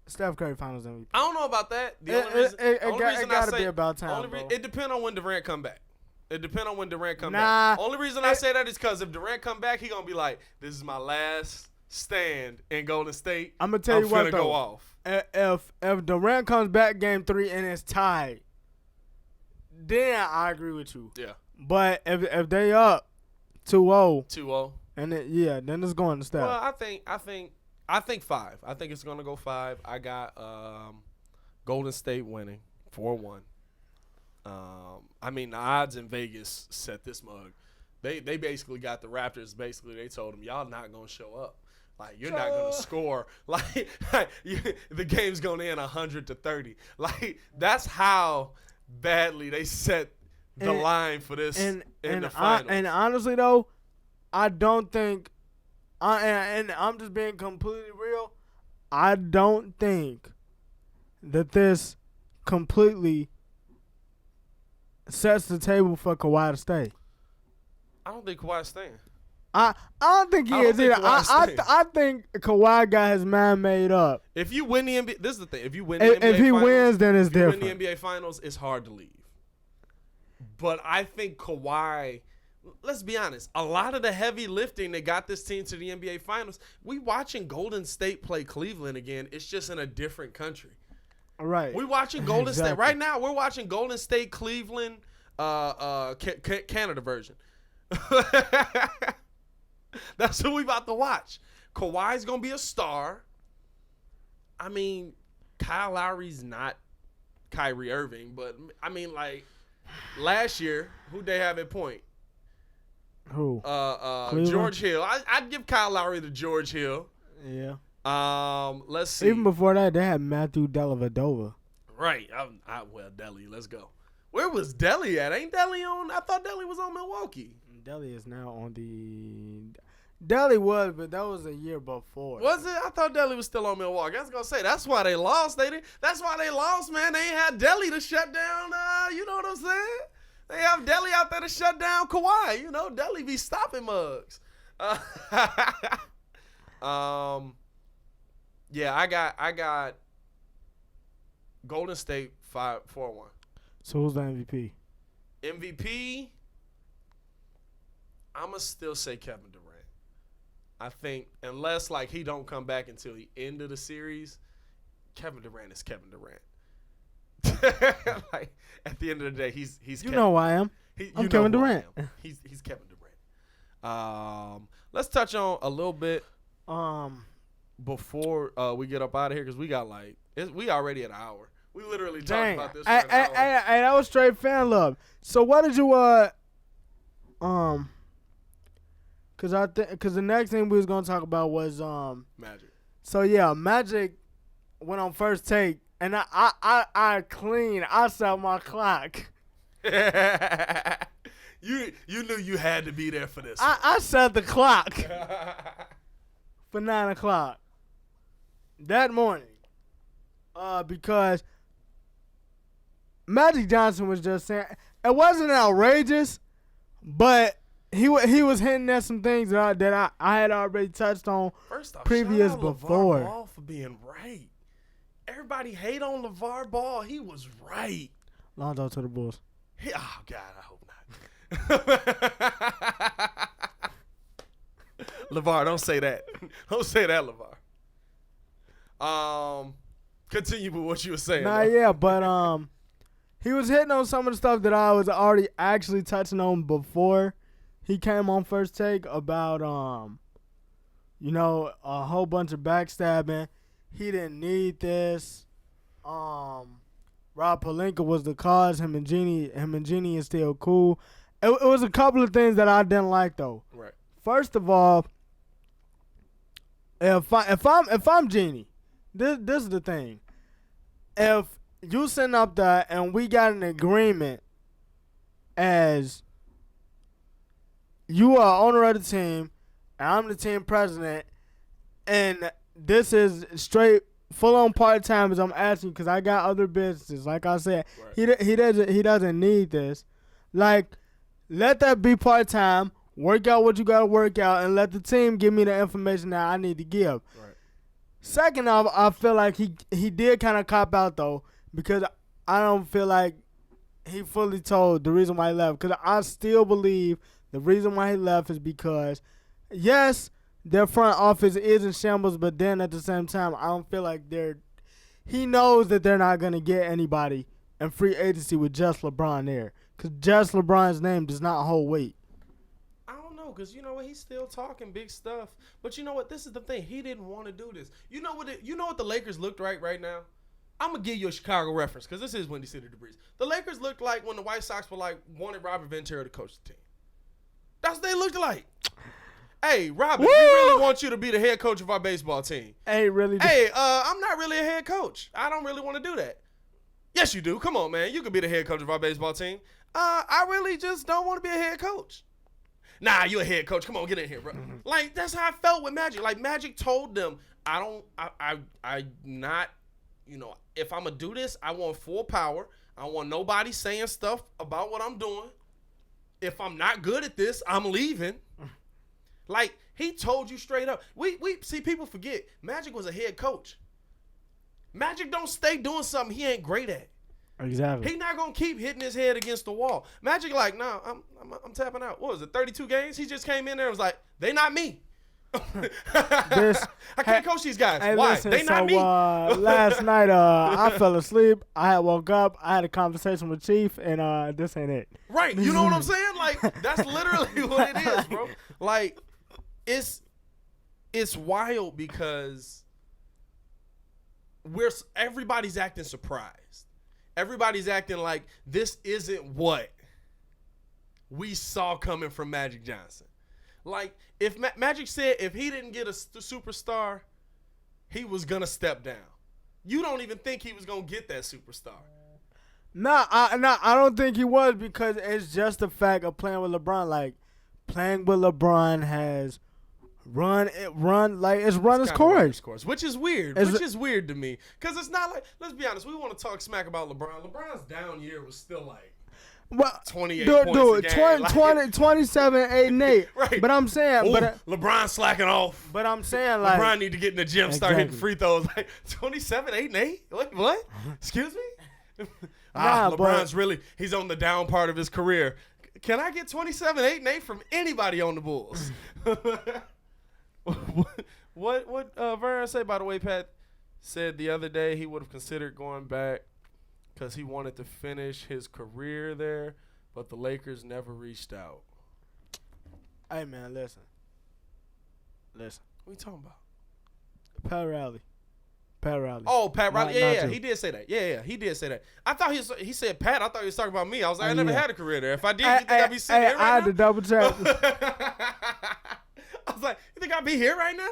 S2: Steph Curry Finals MVP.
S1: I don't know about that.
S2: It got to be about time.
S1: It depends on when Durant come back. Back. Only reason I say that is because if Durant come back, he gonna be like, "This is my last stand in Golden State."
S2: I'm gonna tell you what though.
S1: Go off.
S2: If Durant comes back game 3 and it's tied, then I agree with you.
S1: Yeah.
S2: But if they up 2-0.
S1: 2-0.
S2: And then it's going to Steph.
S1: Well, I think 5. I think it's going to go 5. I got Golden State winning 4-1. The odds in Vegas set this mug. They basically got the Raptors. Basically, they told them, y'all not going to show up. Like, you're not going to score. Like, the game's going to end 100-30. Like, that's how badly they set the line for this in the finals.
S2: And honestly, though, I don't think and I'm just being completely real, I don't think that this completely sets the table for Kawhi to stay.
S1: I don't think Kawhi's staying.
S2: I don't think he is either. I think Kawhi got his mind made up.
S1: If you win the NBA, this is the thing. If you win the NBA
S2: if he
S1: finals,
S2: wins, then it's different.
S1: If you win the NBA finals, it's hard to leave. But I think Kawhi, let's be honest, a lot of the heavy lifting that got this team to the NBA finals, we watching Golden State play Cleveland again. It's just in a different country.
S2: Right.
S1: We watching Golden State right now. We're watching Golden State, Cleveland, Canada version. That's what we about to watch. Kawhi's gonna be a star. I mean, Kyle Lowry's not Kyrie Irving, but I mean, like last year, who'd they have at point?
S2: Who?
S1: George Hill. I'd give Kyle Lowry to George Hill.
S2: Yeah.
S1: Let's see.
S2: Even before that, they had Matthew Dellavedova.
S1: Right. Well, Delly. Let's go. Where was Delly at? Ain't Delly on? I thought Delly was on Milwaukee.
S2: Delly is now on the. Delly was, but that was a year before.
S1: Was it? I thought Delly was still on Milwaukee. I was gonna say that's why they lost. That's why they lost, man. They ain't had Delly to shut down. You know what I'm saying? They have Delly out there to shut down Kawhi. You know, Delly be stopping mugs. Yeah, I got Golden State 4-1.
S2: So who's the MVP?
S1: MVP, I'ma still say Kevin Durant. I think unless like he don't come back until the end of the series, Kevin Durant is Kevin Durant. Like at the end of the day, he's
S2: you
S1: Kevin.
S2: know who I am. I'm Kevin Durant.
S1: He's Kevin Durant. Let's touch on a little bit before we get up out of here because we got we already at an hour. We literally talked about this for an hour.
S2: Hey, that was straight fan love. So what did you Cause the next thing we was gonna talk about was
S1: Magic.
S2: So yeah, Magic went on first take, and I set my clock.
S1: You knew you had to be there for this.
S2: I set the clock for 9:00 that morning, because Magic Johnson was just saying it wasn't outrageous, but. He was hinting at some things that I had already touched on previous before.
S1: LeVar Ball for being right. Everybody hate on LeVar Ball. He was right.
S2: Lonzo to the Bulls.
S1: Oh, God, I hope not. LeVar, don't say that. Don't say that, LeVar. Continue with what you were saying.
S2: But he was hitting on some of the stuff that I was already actually touching on before. He came on first take about, a whole bunch of backstabbing. He didn't need this. Rob Pelinka was the cause. Him and Jeannie is still cool. It was a couple of things that I didn't like though.
S1: Right.
S2: First of all, if I'm Jeannie, this is the thing. If you sitting up there and we got an agreement as you are owner of the team, and I'm the team president, and this is straight full-on part-time as I'm asking because I got other businesses. Like I said, right. he doesn't need this. Like, let that be part-time, work out what you got to work out, and let the team give me the information that I need to give. Right. Second off, I feel like he did kind of cop out, though, because I don't feel like he fully told the reason why he left, because I still believe the reason why he left is because, yes, their front office is in shambles, but then at the same time, I don't feel like he knows that they're not going to get anybody in free agency with just LeBron there, because just LeBron's name does not hold weight.
S1: I don't know, because you know what? He's still talking big stuff. But you know what? This is the thing. He didn't want to do this. You know what the Lakers looked like right now? I'm going to give you a Chicago reference, because this is Windy City DeBreeze. The Lakers looked like when the White Sox wanted Robert Ventura to coach the team. That's what they looked like. Hey, Robin, we really want you to be the head coach of our baseball team.
S2: Hey, really?
S1: Hey, I'm not really a head coach. I don't really want to do that. Yes, you do. Come on, man. You could be the head coach of our baseball team. I really just don't want to be a head coach. Nah, you a head coach. Come on, get in here, bro. Like, that's how I felt with Magic. Like, Magic told them, I'm not, if I'm going to do this, I want full power. I don't want nobody saying stuff about what I'm doing. If I'm not good at this, I'm leaving. Like, he told you straight up. We see, people forget, Magic was a head coach. Magic don't stay doing something he ain't great at.
S2: Exactly.
S1: He not gonna keep hitting his head against the wall. Magic like, nah, I'm tapping out. What was it, 32 games? He just came in there and was like, they not me. I can't coach these guys.
S2: Hey,
S1: why?
S2: Listen,
S1: they not me.
S2: Last night, I fell asleep. I had woke up. I had a conversation with Chief, and this ain't it.
S1: Right. You know what I'm saying? Like, that's literally what it is, bro. Like, it's wild because everybody's acting surprised. Everybody's acting like this isn't what we saw coming from Magic Johnson. Like, if Magic said if he didn't get a superstar, he was going to step down. You don't even think he was going to get that superstar.
S2: I don't think he was, because it's just the fact of playing with LeBron. Like, playing with LeBron has run its course.
S1: Which is weird. Which is weird to me. Because it's not like, let's be honest, we want to talk smack about LeBron. LeBron's down year was still like, 28 points a game.
S2: 27, 8, and 8.
S1: Right.
S2: But I'm saying,
S1: LeBron slacking off.
S2: But I'm saying, like,
S1: LeBron need to get in the gym, start hitting free throws. Like 27, 8, and 8. What? Excuse me? LeBron's he's on the down part of his career. Can I get 27, 8, and 8 from anybody on the Bulls? What Vern say, by the way? Pat said the other day he would have considered going back because he wanted to finish his career there, but the Lakers never reached out.
S2: Hey, man, listen. What
S1: you talking about?
S2: Pat Riley.
S1: Oh, Pat Riley. Yeah, he did say that. Yeah, he did say that. I thought he said Pat. I thought he was talking about me. I was like, I never had a career there. If I did, you think I'd be sitting here right now?
S2: I had to double check.
S1: I was like, you think I'd be here right now?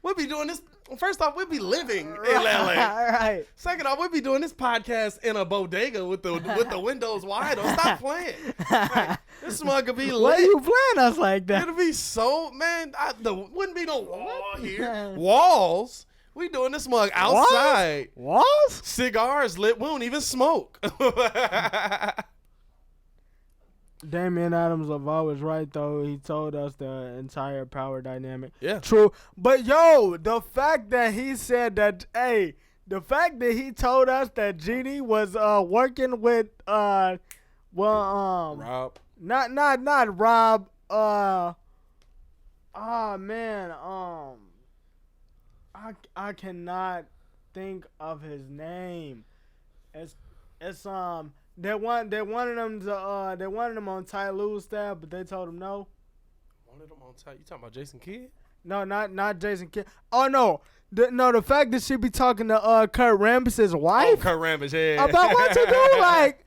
S1: We'll be doing this. First off, we'll be living in LA.
S2: Right.
S1: Second off, we'll be doing this podcast in a bodega with the windows wide. Stop playing. Like, this mug could be lit.
S2: Why are you playing us like that?
S1: It'll be so, man. Wouldn't be no wall here. Walls. We doing this mug outside.
S2: Walls?
S1: Cigars lit. We don't even smoke.
S2: Damian Adams of always right, though. He told us the entire power dynamic.
S1: Yeah.
S2: True. But, the fact that he said that, the fact that he told us that Genie was working with,
S1: Rob.
S2: Not Rob. I cannot think of his name. They wanted him on Ty Lue's staff, but they told him no.
S1: Wanted him on Ty? You talking about Jason Kidd?
S2: No, not Jason Kidd. Oh no, the fact that she be talking to Kurt Rambis' wife.
S1: Oh, Kurt Rambis, yeah.
S2: About what to do, like,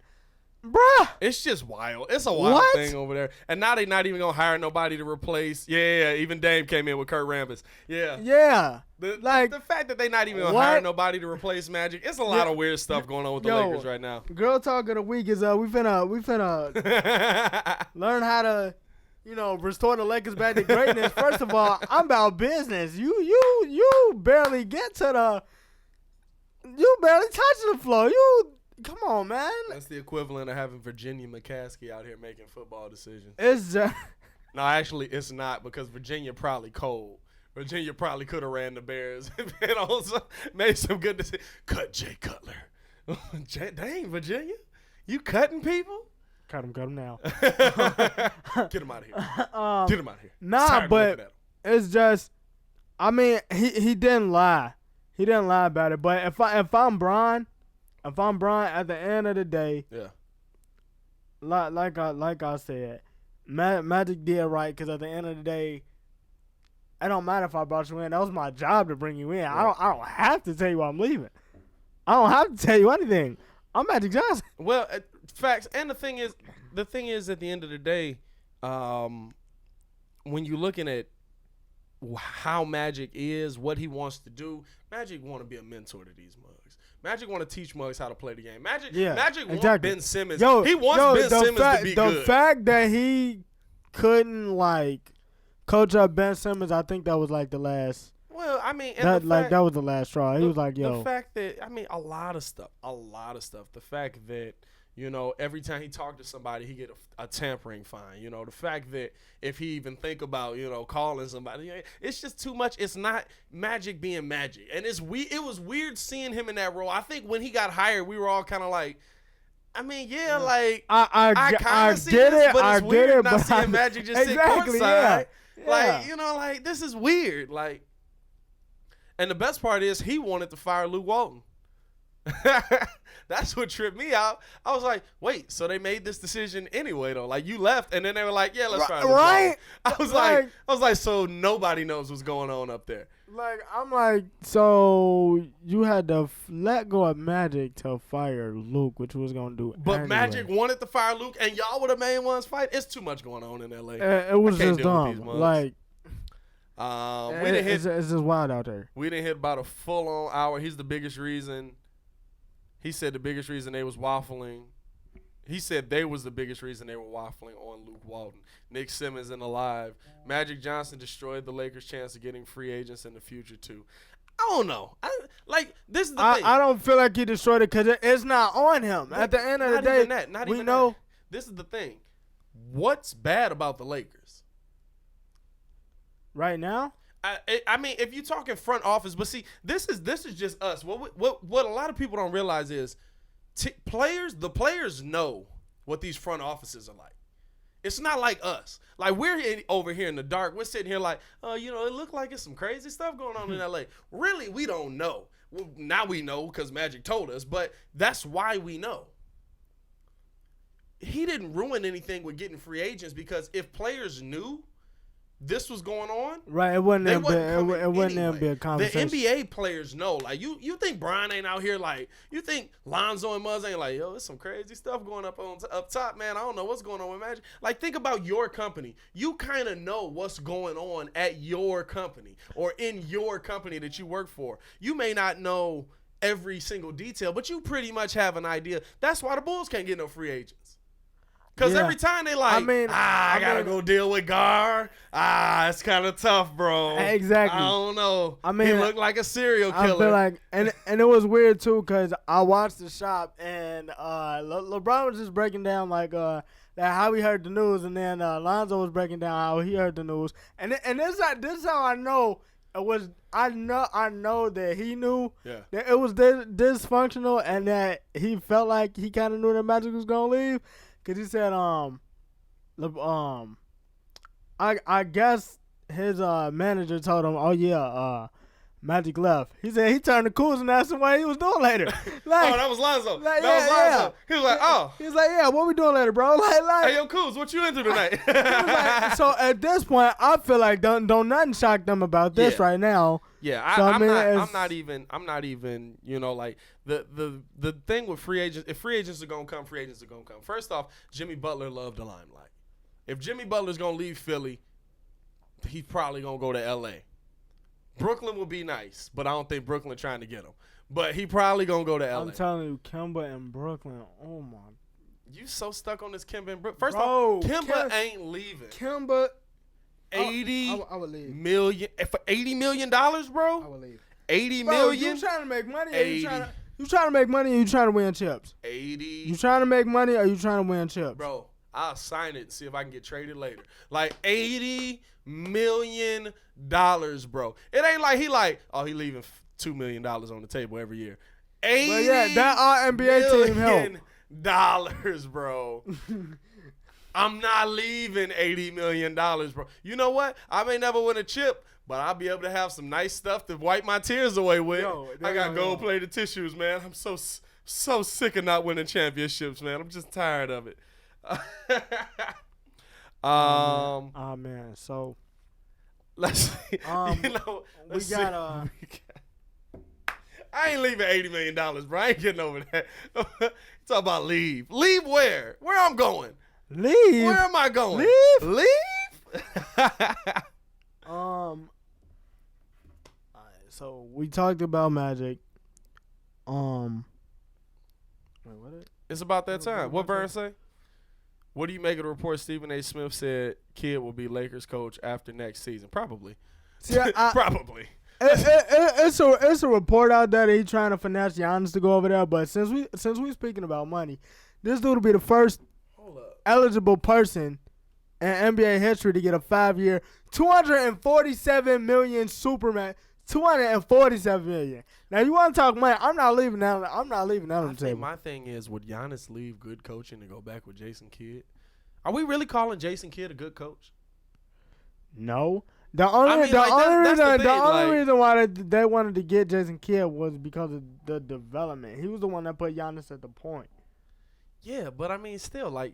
S2: bruh.
S1: It's just wild. It's a wild thing over there. And now they not even gonna hire nobody to replace. Yeah. Even Dame came in with Kurt Rambis. Yeah.
S2: Yeah.
S1: The fact that they not even gonna hire nobody to replace Magic. It's a lot of weird stuff going on with the Lakers right now.
S2: Girl talk of the week is we finna learn how to, restore the Lakers back to greatness. First of all, I'm about business. You barely get to you barely touch the floor. Come on, man.
S1: That's the equivalent of having Virginia McCaskey out here making football decisions.
S2: It's just
S1: no, actually, it's not, because Virginia probably cold. Virginia probably could have ran the Bears and also made some good decisions. Cut Jay Cutler. Dang, Virginia, you cutting people?
S2: Cut him now.
S1: Get him out of here. Get him out of here.
S2: Nah, but it's just, he didn't lie. He didn't lie about it. But if I'm Bron, at the end of the day,
S1: yeah,
S2: like I said, Magic did right, because at the end of the day, it don't matter if I brought you in. That was my job to bring you in. Right. I don't have to tell you I'm leaving. I don't have to tell you anything. I'm Magic Johnson.
S1: Well, facts. And the thing is, at the end of the day, when you're looking at how Magic is, what he wants to do, Magic want to be a mentor to these mugs. Magic want to teach mugs how to play the game. Magic wants Ben Simmons. He wants Ben Simmons to be good.
S2: The fact that he couldn't like coach up Ben Simmons, I think that was like the last.
S1: Well, I mean,
S2: that was the last straw. He was like, yo.
S1: The fact that, I mean, a lot of stuff. The fact that, you know, every time he talked to somebody, he get a tampering fine. You know, the fact that if he even think about, you know, calling somebody, it's just too much. It's not Magic being Magic. And it was weird seeing him in that role. I think when he got hired, we were all kind of like, I mean, like, I kind of see this, but it's weird not seeing Magic just sit courtside. Yeah. Like, you know, like, this is weird. Like, and the best part is he wanted to fire Luke Walton. That's what tripped me out. I was like, wait, so they made this decision anyway, though? Like, you left, and then they were like, yeah, let's fire Luke Walton. I was like, so nobody knows what's going on up there.
S2: Like, I'm like, so you had to let go of Magic to fire Luke, which was going to do
S1: But
S2: anyway.
S1: Magic wanted to fire Luke, and y'all were the main ones fight. It's too much going on in L.A.
S2: It was just dumb. Like,
S1: it's
S2: just wild out there.
S1: We didn't hit about a full-on hour. He's the biggest reason. He said the biggest reason they was waffling. He said they was the biggest reason they were waffling on Luke Walton. Nick Simmons in the live. Magic Johnson destroyed the Lakers' chance of getting free agents in the future, too. I don't know. This is the thing.
S2: I don't feel like he destroyed it because it's not on him. At the end of the day, we know.
S1: This is the thing. What's bad about the Lakers?
S2: Right now?
S1: I mean, if you're talking front office, but see, this is just us. What a lot of people don't realize is the players know what these front offices are like. It's not like us. Like, we're over here in the dark. We're sitting here like, you know, it looked like it's some crazy stuff going on in L.A. Really, we don't know. Well, now we know because Magic told us, but that's why we know. He didn't ruin anything with getting free agents because if players knew this was going on,
S2: right? It wouldn't be a conversation.
S1: The NBA players know. Like, you think Brian ain't out here like, you think Lonzo and Muzz ain't like, yo, there's some crazy stuff going up top, man. I don't know what's going on with Magic. Like, think about your company. You kind of know what's going on at your company or in your company that you work for. You may not know every single detail, but you pretty much have an idea. That's why the Bulls can't get no free agents. Because every time they like, I gotta go deal with Gar. It's kind of tough, bro.
S2: Exactly.
S1: I don't know.
S2: I mean,
S1: he looked like a serial killer.
S2: I feel like, and it was weird too, because I watched the shop and LeBron was just breaking down like that how he heard the news, and then Lonzo was breaking down how he heard the news, and this is how I know it was. I know that he knew that it was dysfunctional, and that he felt like he kind of knew that Magic was gonna leave. Cause he said, I guess his manager told him, oh yeah, Magic left. He said he turned to Kuz and asked him what he was doing later. Like,
S1: that was Lonzo.
S2: Like,
S1: that was Lonzo. He was like, oh.
S2: He was like, yeah, what we doing later, bro? Like,
S1: hey, yo, Kuz, what you into tonight?
S2: Like, so at this point, I feel like don't nothing shock them about this right now.
S1: Yeah, so, I'm not even, you know, like the thing with free agents, if free agents are going to come, free agents are going to come. First off, Jimmy Butler loved the limelight. If Jimmy Butler's going to leave Philly, he's probably going to go to L.A. Brooklyn will be nice, but I don't think Brooklyn trying to get him. But he probably going to go to L.A.
S2: I'm telling you, Kemba and Brooklyn, oh my.
S1: You so stuck on this Kemba and Brooklyn. First off, Kemba ain't leaving.
S2: Kemba.
S1: $80
S2: I would leave.
S1: million for $80 million, bro.
S2: I would leave.
S1: $80 million.
S2: You trying to make money? Or you trying to make money? Or you trying to win chips?
S1: 80.
S2: You trying to make money? Or you trying to win chips?
S1: Bro, I'll sign it and see if I can get traded later. Like $80 million, bro. It ain't like he leaving $2 million on the table every year.
S2: That our NBA team help.
S1: Bro. I'm not leaving $80 million, bro. You know what? I may never win a chip, but I'll be able to have some nice stuff to wipe my tears away with. I got gold-plated tissues, man. I'm so sick of not winning championships, man. I'm just tired of it.
S2: Man. So
S1: let's see.
S2: We got
S1: I ain't leaving $80 million, bro. I ain't getting over that. Talk about leave. Leave where? Where I'm going?
S2: Leave.
S1: Where am I going?
S2: Leave. Alright, so we talked about Magic. Wait, what?
S1: It's about that time. What Burns say? What do you make of the report Stephen A. Smith said Kidd will be Lakers coach after next season? Probably.
S2: See,
S1: Probably.
S2: It's a report out there that he's trying to finesse Giannis to go over there. But since we speaking about money, this dude will be the first eligible person in NBA history to get a 5-year, $247 million Superman. $247 million. Now you want to talk money? I'm not leaving that on the table.
S1: My thing is, would Giannis leave good coaching to go back with Jason Kidd? Are we really calling Jason Kidd a good coach?
S2: No. The only reason why they wanted to get Jason Kidd was because of the development. He was the one that put Giannis at the point.
S1: Yeah, but I mean, still, like,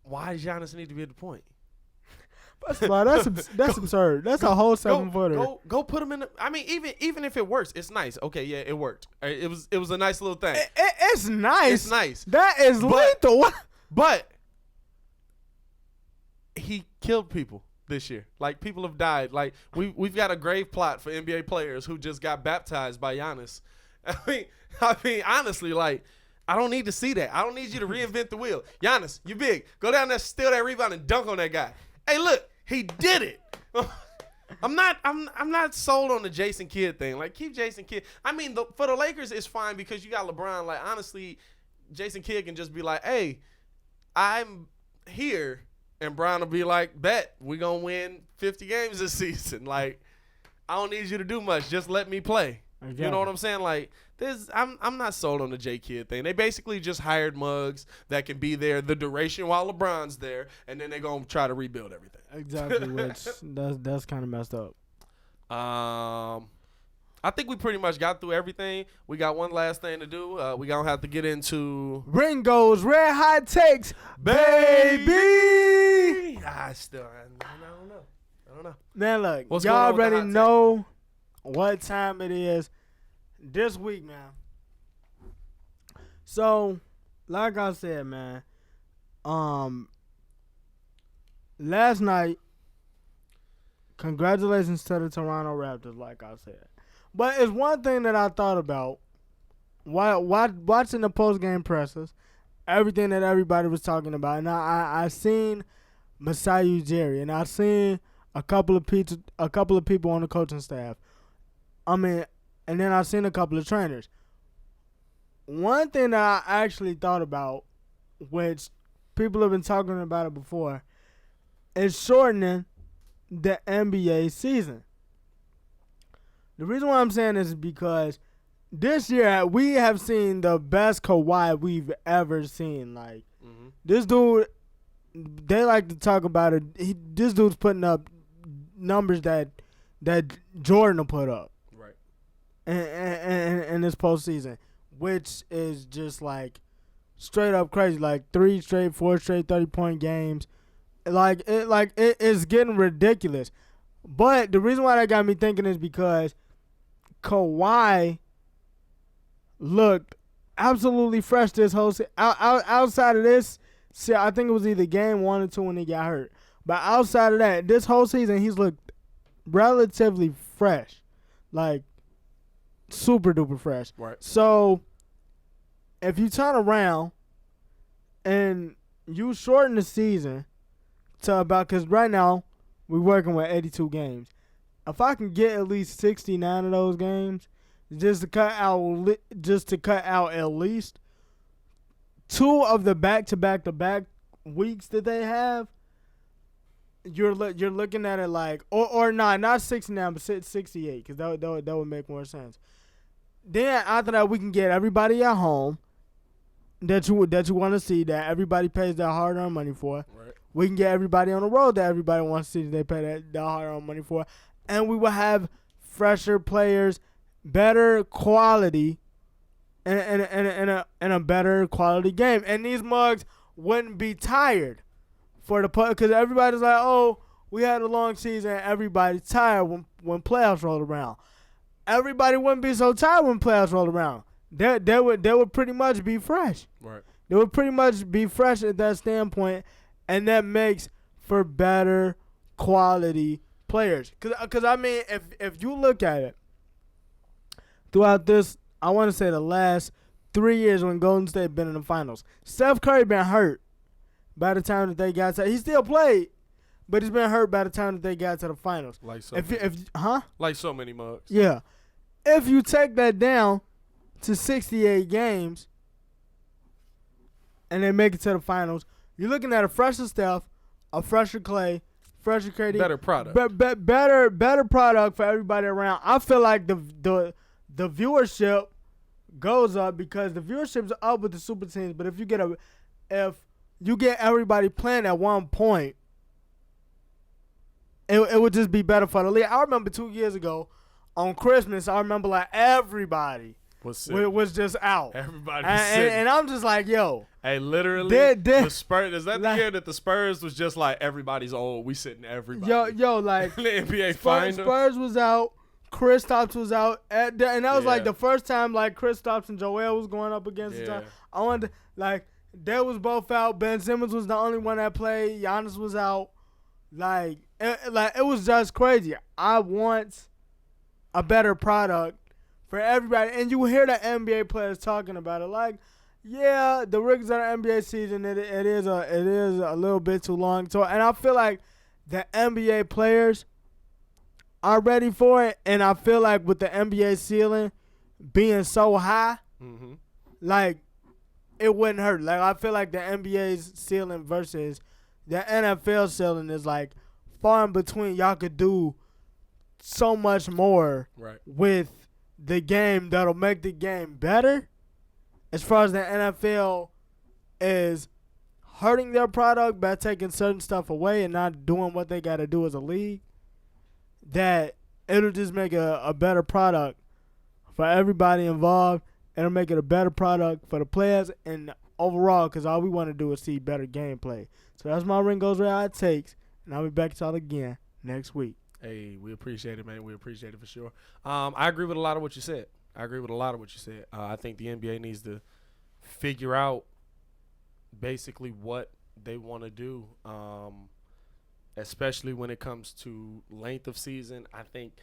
S1: why does Giannis need to be at the point?
S2: That's absurd. That's a whole 7-footer.
S1: Go put him in. I mean, even if it works, it's nice. Okay, yeah, it worked. It was a nice little thing.
S2: It's nice.
S1: It's nice.
S2: That is lethal.
S1: But he killed people this year. Like, people have died. Like, we've got a grave plot for NBA players who just got baptized by Giannis. I mean, honestly, like, I don't need to see that. I don't need you to reinvent the wheel. Giannis, you big. Go down there, steal that rebound, and dunk on that guy. Hey, look, he did it. I'm not sold on the Jason Kidd thing. Like, keep Jason Kidd. I mean, for the Lakers, it's fine because you got LeBron. Like, honestly, Jason Kidd can just be like, hey, I'm here. And Brown will be like, bet, we're going to win 50 games this season. Like, I don't need you to do much. Just let me play. Exactly. You know what I'm saying? Like, I'm not sold on the J Kidd thing. They basically just hired mugs that can be there the duration while LeBron's there, and then they're going to try to rebuild everything.
S2: Exactly, which that's kind of messed up.
S1: I think we pretty much got through everything. We got one last thing to do. We going to have to get into
S2: Ringos Red Hot Takes, baby!
S1: I don't know.
S2: Man, look,
S1: What's
S2: y'all already know what time it is this week, man. So, like I said, man, last night, congratulations to the Toronto Raptors, like I said. But it's one thing that I thought about while watching the post-game presses, everything that everybody was talking about. And I seen Masai Ujiri, and I seen a couple of people on the coaching staff. I mean, and then I seen a couple of trainers. One thing that I actually thought about, which people have been talking about it before, is shortening the NBA season. The reason why I'm saying this is because this year we have seen the best Kawhi we've ever seen. Like, this dude, they like to talk about it. This dude's putting up numbers that Jordan will put up.
S1: Right.
S2: In this postseason, which is just like straight up crazy. Like 4 straight 30-point games. Like it is getting ridiculous. But the reason why that got me thinking is because Kawhi looked absolutely fresh this whole season. Outside of this, see, I think it was either game 1 or 2 when he got hurt. But outside of that, this whole season, he's looked relatively fresh. Like, super duper fresh.
S1: Right.
S2: So, if you turn around and you shorten the season to about, because right now, we're working with 82 games. If I can get at least 69 of those games, just to cut out at least 2 of the back-to-back weeks that they have, you're looking at it like, or not 69, but 68, because that would make more sense. Then after that, we can get everybody at home that you want to see, that everybody pays their hard-earned money for.
S1: Right.
S2: We can get everybody on the road that everybody wants to see that they pay their hard-earned money for. And we will have fresher players, better quality, and a better quality game. And these mugs wouldn't be tired for the play, because everybody's like, oh, we had a long season, and everybody's tired when playoffs roll around. Everybody wouldn't be so tired when playoffs roll around. They would pretty much be fresh.
S1: Right.
S2: They would pretty much be fresh at that standpoint, and that makes for better quality players. Cause I mean, if you look at it, throughout this, I want to say the last 3 years when Golden State been in the finals, Steph Curry been hurt by the time that they got to. He still played, but he's been hurt by the time that they got to the finals.
S1: Like so
S2: Like
S1: so many mugs.
S2: Yeah. If you take that down to 68 games and they make it to the finals, you're looking at a fresher Steph, a fresher Clay, fresher KD.
S1: Better product.
S2: Better product for everybody around. I feel like the viewership goes up because the viewership's up with the super teams, but if you get everybody playing at one point, it would just be better for the league. I remember 2 years ago on Christmas, I remember like everybody was just out.
S1: Everybody was sick.
S2: And I'm just like, yo.
S1: Hey, literally, the Spurs, is that the year that the Spurs was just like, everybody's old, we sitting everybody.
S2: Yo, like,
S1: the NBA finals.
S2: Spurs was out, Kristaps was out, and that was like the first time like Kristaps and Joel was going up against each other. I wanted, like, they was both out. Ben Simmons was the only one that played. Giannis was out. Like it was just crazy. I want a better product for everybody. And you hear the NBA players talking about it. Like, yeah, the rigors of the NBA season, it is a little bit too long. So, and I feel like the NBA players are ready for it. And I feel like with the NBA ceiling being so high, like, it wouldn't hurt. Like, I feel like the NBA's ceiling versus the NFL ceiling is, like, far in between. Y'all could do so much more with the game that'll make the game better. As far as the NFL is hurting their product by taking certain stuff away and not doing what they got to do as a league, that it'll just make a better product for everybody involved. It'll make it a better product for the players and overall, because all we want to do is see better gameplay. So that's my Ringos Red Takes, and I'll be back to y'all again next week.
S1: Hey, we appreciate it, man. We appreciate it for sure. I agree with a lot of what you said. I think the NBA needs to figure out basically what they want to do, especially when it comes to length of season. I think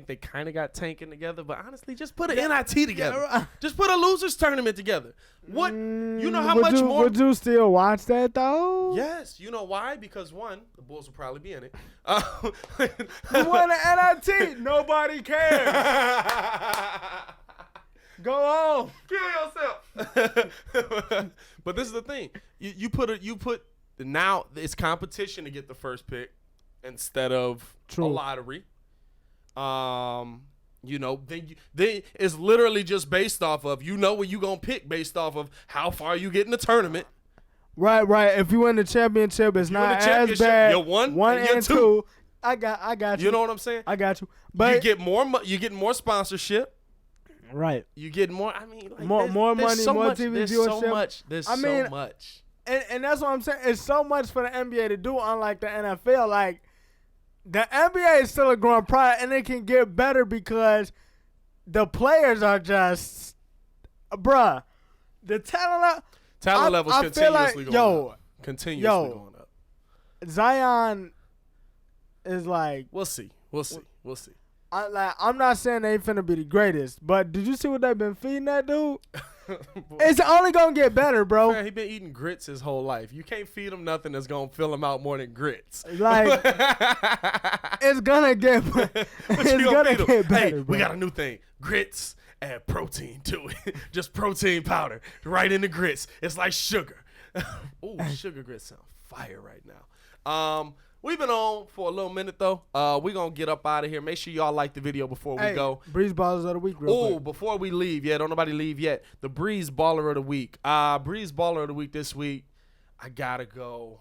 S1: they kind of got tanking together, but honestly, just put an NIT together. Just put a losers tournament together. What you know how much more?
S2: Would you still watch that though?
S1: Yes, you know why? Because one, the Bulls will probably be in it.
S2: You want an NIT? Nobody cares. Go on,
S1: kill yourself. But this is the thing: you put now it's competition to get the first pick instead of a lottery. Then it's literally just based off of where you gonna pick based off of how far you get in the tournament.
S2: Right. If you win the championship, it's not as bad.
S1: You're one
S2: and two. I got you.
S1: You know what I'm saying?
S2: I got you. But
S1: you get more sponsorship.
S2: Right.
S1: You get more. I mean, like,
S2: more money,
S1: so
S2: more
S1: much,
S2: TV
S1: there's
S2: viewership.
S1: So much. There's so much.
S2: And that's what I'm saying. It's so much for the NBA to do, unlike the NFL. Like, the NBA is still a growing product, and it can get better because the players are just, bruh, the talent
S1: level is continuously going up.
S2: Going up. Zion is like,
S1: we'll see.
S2: I'm not saying they ain't finna be the greatest, but did you see what they've been feeding that dude? It's only gonna get better, bro.
S1: Man, he been eating grits his whole life. You can't feed him nothing that's gonna fill him out more than grits.
S2: Like, it's gonna get better.
S1: Hey,
S2: bro.
S1: We got a new thing: grits. Add protein to it. Just protein powder right in the grits. It's like sugar. Ooh, sugar grits sound fire right now. We've been on for a little minute, though. We're going to get up out of here. Make sure y'all like the video before we go.
S2: Breeze Ballers of the Week real quick.
S1: Before we leave. Yeah, don't nobody leave yet. The Breeze Baller of the Week. Breeze Baller of the Week this week. I got to go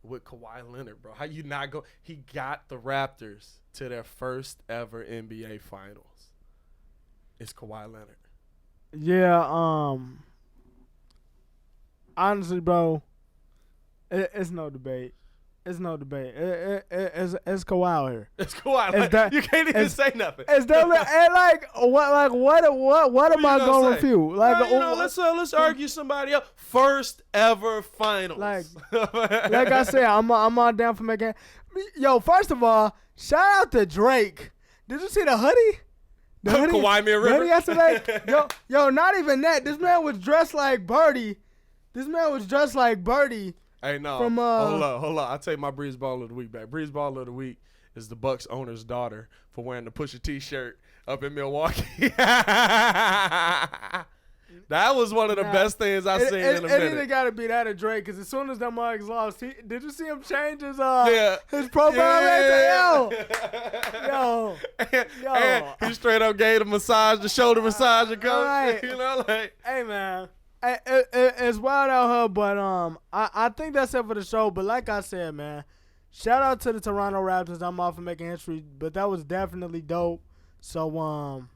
S1: with Kawhi Leonard, bro. How you not go? He got the Raptors to their first ever NBA Finals. It's Kawhi Leonard.
S2: Yeah, honestly, bro. It's no debate. It's no debate. It's Kawhi out here.
S1: It's Kawhi. Like, you can't even say nothing.
S2: It's definitely and what am I gonna refute? Like
S1: let's argue somebody else. First ever finals.
S2: Like I said, I'm all down for making. Yo, first of all, shout out to Drake. Did you see the hoodie? The hoodie,
S1: Kawhi River.
S2: Hoodie yesterday. yo, not even that. This man was dressed like Birdie.
S1: Hey, no.
S2: From,
S1: hold on. I'll take my Breeze Ball of the Week back. Breeze Ball of the Week is the Bucks owner's daughter for wearing the Pusha T shirt up in Milwaukee. That was one of the best things I've seen in a minute.
S2: It either got to be that or Drake, because as soon as that Marks lost, did you see him change his profile? Yo.
S1: And he straight up gave the massage, the shoulder massage, and coach.
S2: Right.
S1: You know, like.
S2: Hey, man. It's wild out here, but I think that's it for the show. But like I said, man, shout out to the Toronto Raptors. I'm all for making history, but that was definitely dope. So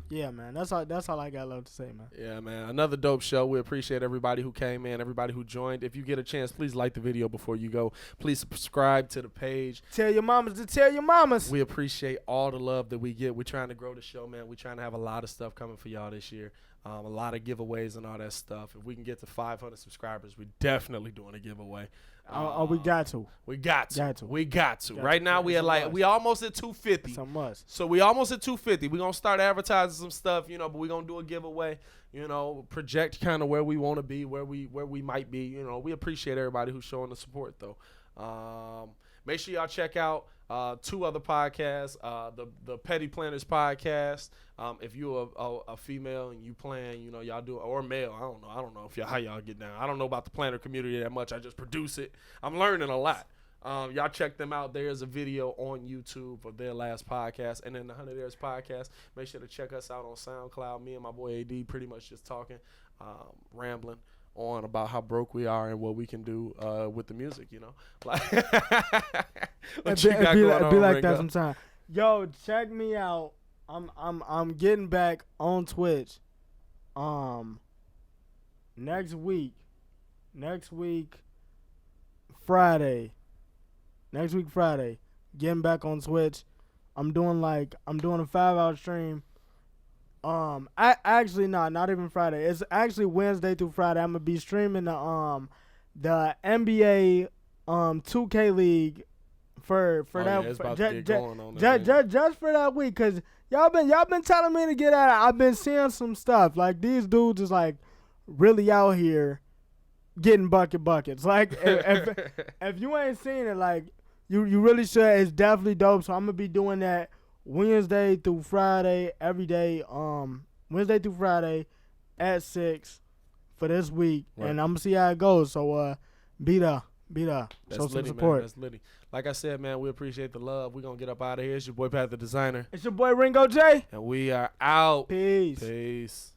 S2: yeah, man, that's all I got left to say, man.
S1: Yeah, man, another dope show. We appreciate everybody who came in, everybody who joined. If you get a chance, please like the video before you go. Please subscribe to the page.
S2: Tell your mamas to tell your mamas.
S1: We appreciate all the love that we get. We're trying to grow the show, man. We're trying to have a lot of stuff coming for y'all this year. A lot of giveaways and all that stuff. If we can get to 500 subscribers, we're definitely doing a giveaway.
S2: We got to.
S1: We got to. Right now we almost at 250.
S2: It's a must.
S1: So we almost at 250. We're gonna start advertising some stuff, but we're gonna do a giveaway. Project kind of where we want to be, where we might be. We appreciate everybody who's showing the support though. Make sure y'all check out 2 other podcasts. The Petty Planners podcast. If you're a female and you plan, y'all do, or male, I don't know how y'all get down. I don't know about the planner community that much. I just produce it. I'm learning a lot. Y'all check them out. There's a video on YouTube of their last podcast, and then the 100 Airs podcast. Make sure to check us out on SoundCloud. Me and my boy AD pretty much just talking, rambling on about how broke we are and what we can do with the music, Like, what you got going on,
S2: be like
S1: Ringo?
S2: that sometime. Yo, check me out. I'm getting back on Twitch. Next week, Friday, getting back on Twitch. I'm doing a 5-hour stream. Not even Friday. It's actually Wednesday through Friday. I'm gonna be streaming the NBA 2K League for that.
S1: It's about to get going on
S2: just for that week, cause y'all been telling me to get at it. I've been seeing some stuff like these dudes is like really out here getting buckets. Like if you ain't seen it, like you really should. It's definitely dope. So I'm gonna be doing that Wednesday through Friday every day. Wednesday through Friday at 6 for this week, right. And I'm gonna see how it goes. So be there. Show some support.
S1: Man. That's litty. Like I said, man, we appreciate the love. We're gonna get up out of here. It's your boy Pat the Designer.
S2: It's your boy Ringo J.
S1: And we are out.
S2: Peace.
S1: Peace.